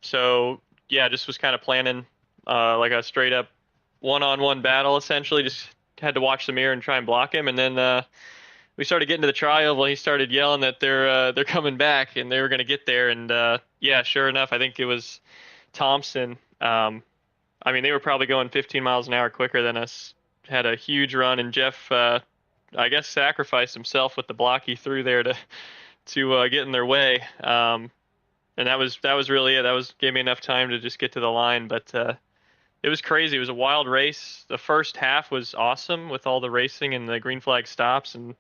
So yeah, just was kind of planning like a straight up one-on-one battle, essentially. Just had to watch the mirror and try and block him, and then we started getting to the trial. He started yelling that they're coming back and they were going to get there. And yeah, sure enough, I think it was Thompson. I mean, they were probably going 15 miles an hour quicker than us. Had a huge run, and Jeff, I guess, sacrificed himself with the block he threw there to get in their way. And that was really it. That gave me enough time to just get to the line. But it was crazy. It was a wild race. The first half was awesome with all the racing and the green flag stops, and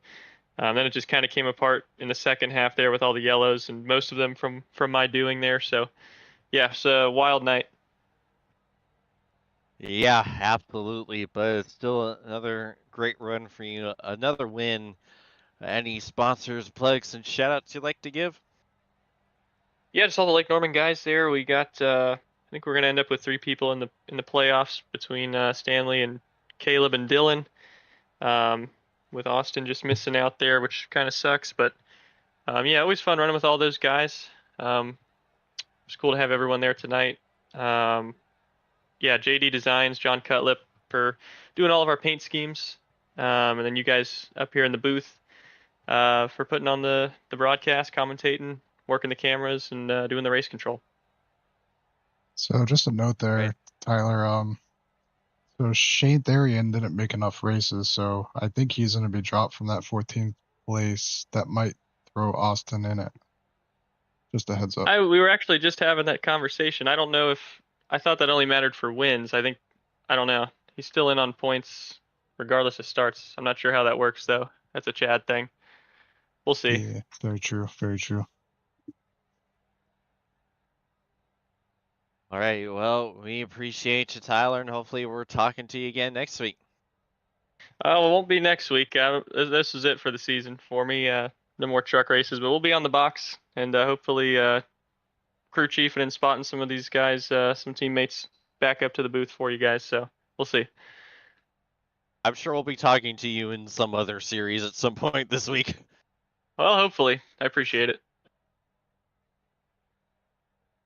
then it just kind of came apart in the second half there with all the yellows, and most of them from my doing there. So yeah, it's a wild night. Yeah, absolutely. But it's still another great run for you. Another win. Any sponsors, plugs, and shout outs you'd like to give? Yeah, just all the Lake Norman guys there. We got I think we're gonna end up with 3 people in the playoffs between Stanley and Caleb and Dylan. With Austin just missing out there, which kind of sucks. But yeah, always fun running with all those guys. It's cool to have everyone there tonight. yeah, JD Designs, John Cutlip for doing all of our paint schemes, and then you guys up here in the booth for putting on the broadcast, commentating, working the cameras, and doing the race control. So just a note there, Right. Tyler. So Shane Therian didn't make enough races, so I think he's going to be dropped from that 14th place. That might throw Austin in it. Just a heads up. We were actually just having that conversation. I don't know if I thought that only mattered for wins. I don't know. He's still in on points regardless of starts. I'm not sure how that works though. That's a Chad thing. We'll see. Yeah, very true. Very true. All right. Well, we appreciate you, Tyler, and hopefully we're talking to you again next week. Well, it won't be next week. This is it for the season for me. No more truck races, but we'll be on the box and hopefully crew chiefing and spotting some of these guys, some teammates back up to the booth for you guys. So we'll see. I'm sure we'll be talking to you in some other series at some point this week. Well, hopefully. I appreciate it.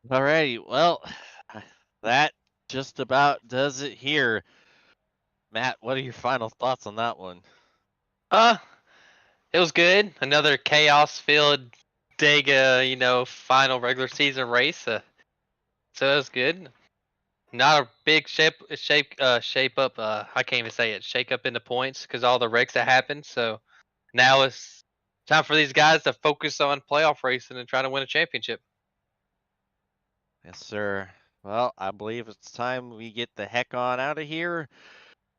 All righty. Well, that just about does it here. Matt, what are your final thoughts on that one? It was good. Another chaos-filled Dega, final regular season race. So it was good. Not a big shape up. I can't even say it. Shake up in the points because all the wrecks that happened. So now it's time for these guys to focus on playoff racing and try to win a championship. Yes, sir. Well, I believe it's time we get the heck on out of here.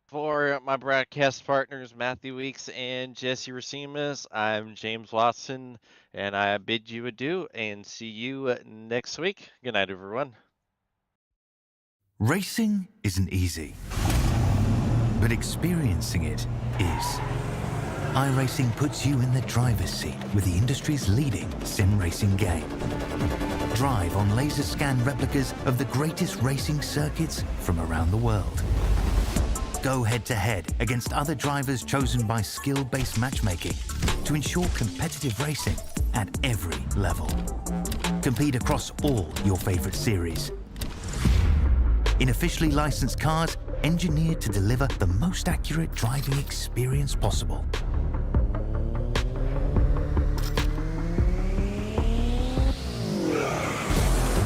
For my broadcast partners, Matthew Weeks and Jesse Rasimas, I'm James Watson, and I bid you adieu and see you next week. Good night, everyone. Racing isn't easy, but experiencing it is. iRacing puts you in the driver's seat with the industry's leading sim racing game. Drive on laser scan replicas of the greatest racing circuits from around the world. Go head-to-head against other drivers chosen by skill-based matchmaking to ensure competitive racing at every level. Compete across all your favorite series. In officially licensed cars, engineered to deliver the most accurate driving experience possible.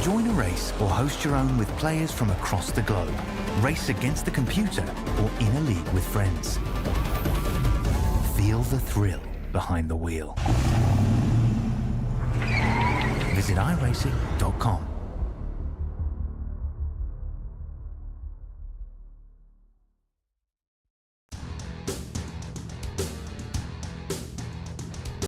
Join a race or host your own with players from across the globe. Race against the computer or in a league with friends. Feel the thrill behind the wheel. Visit iRacing.com.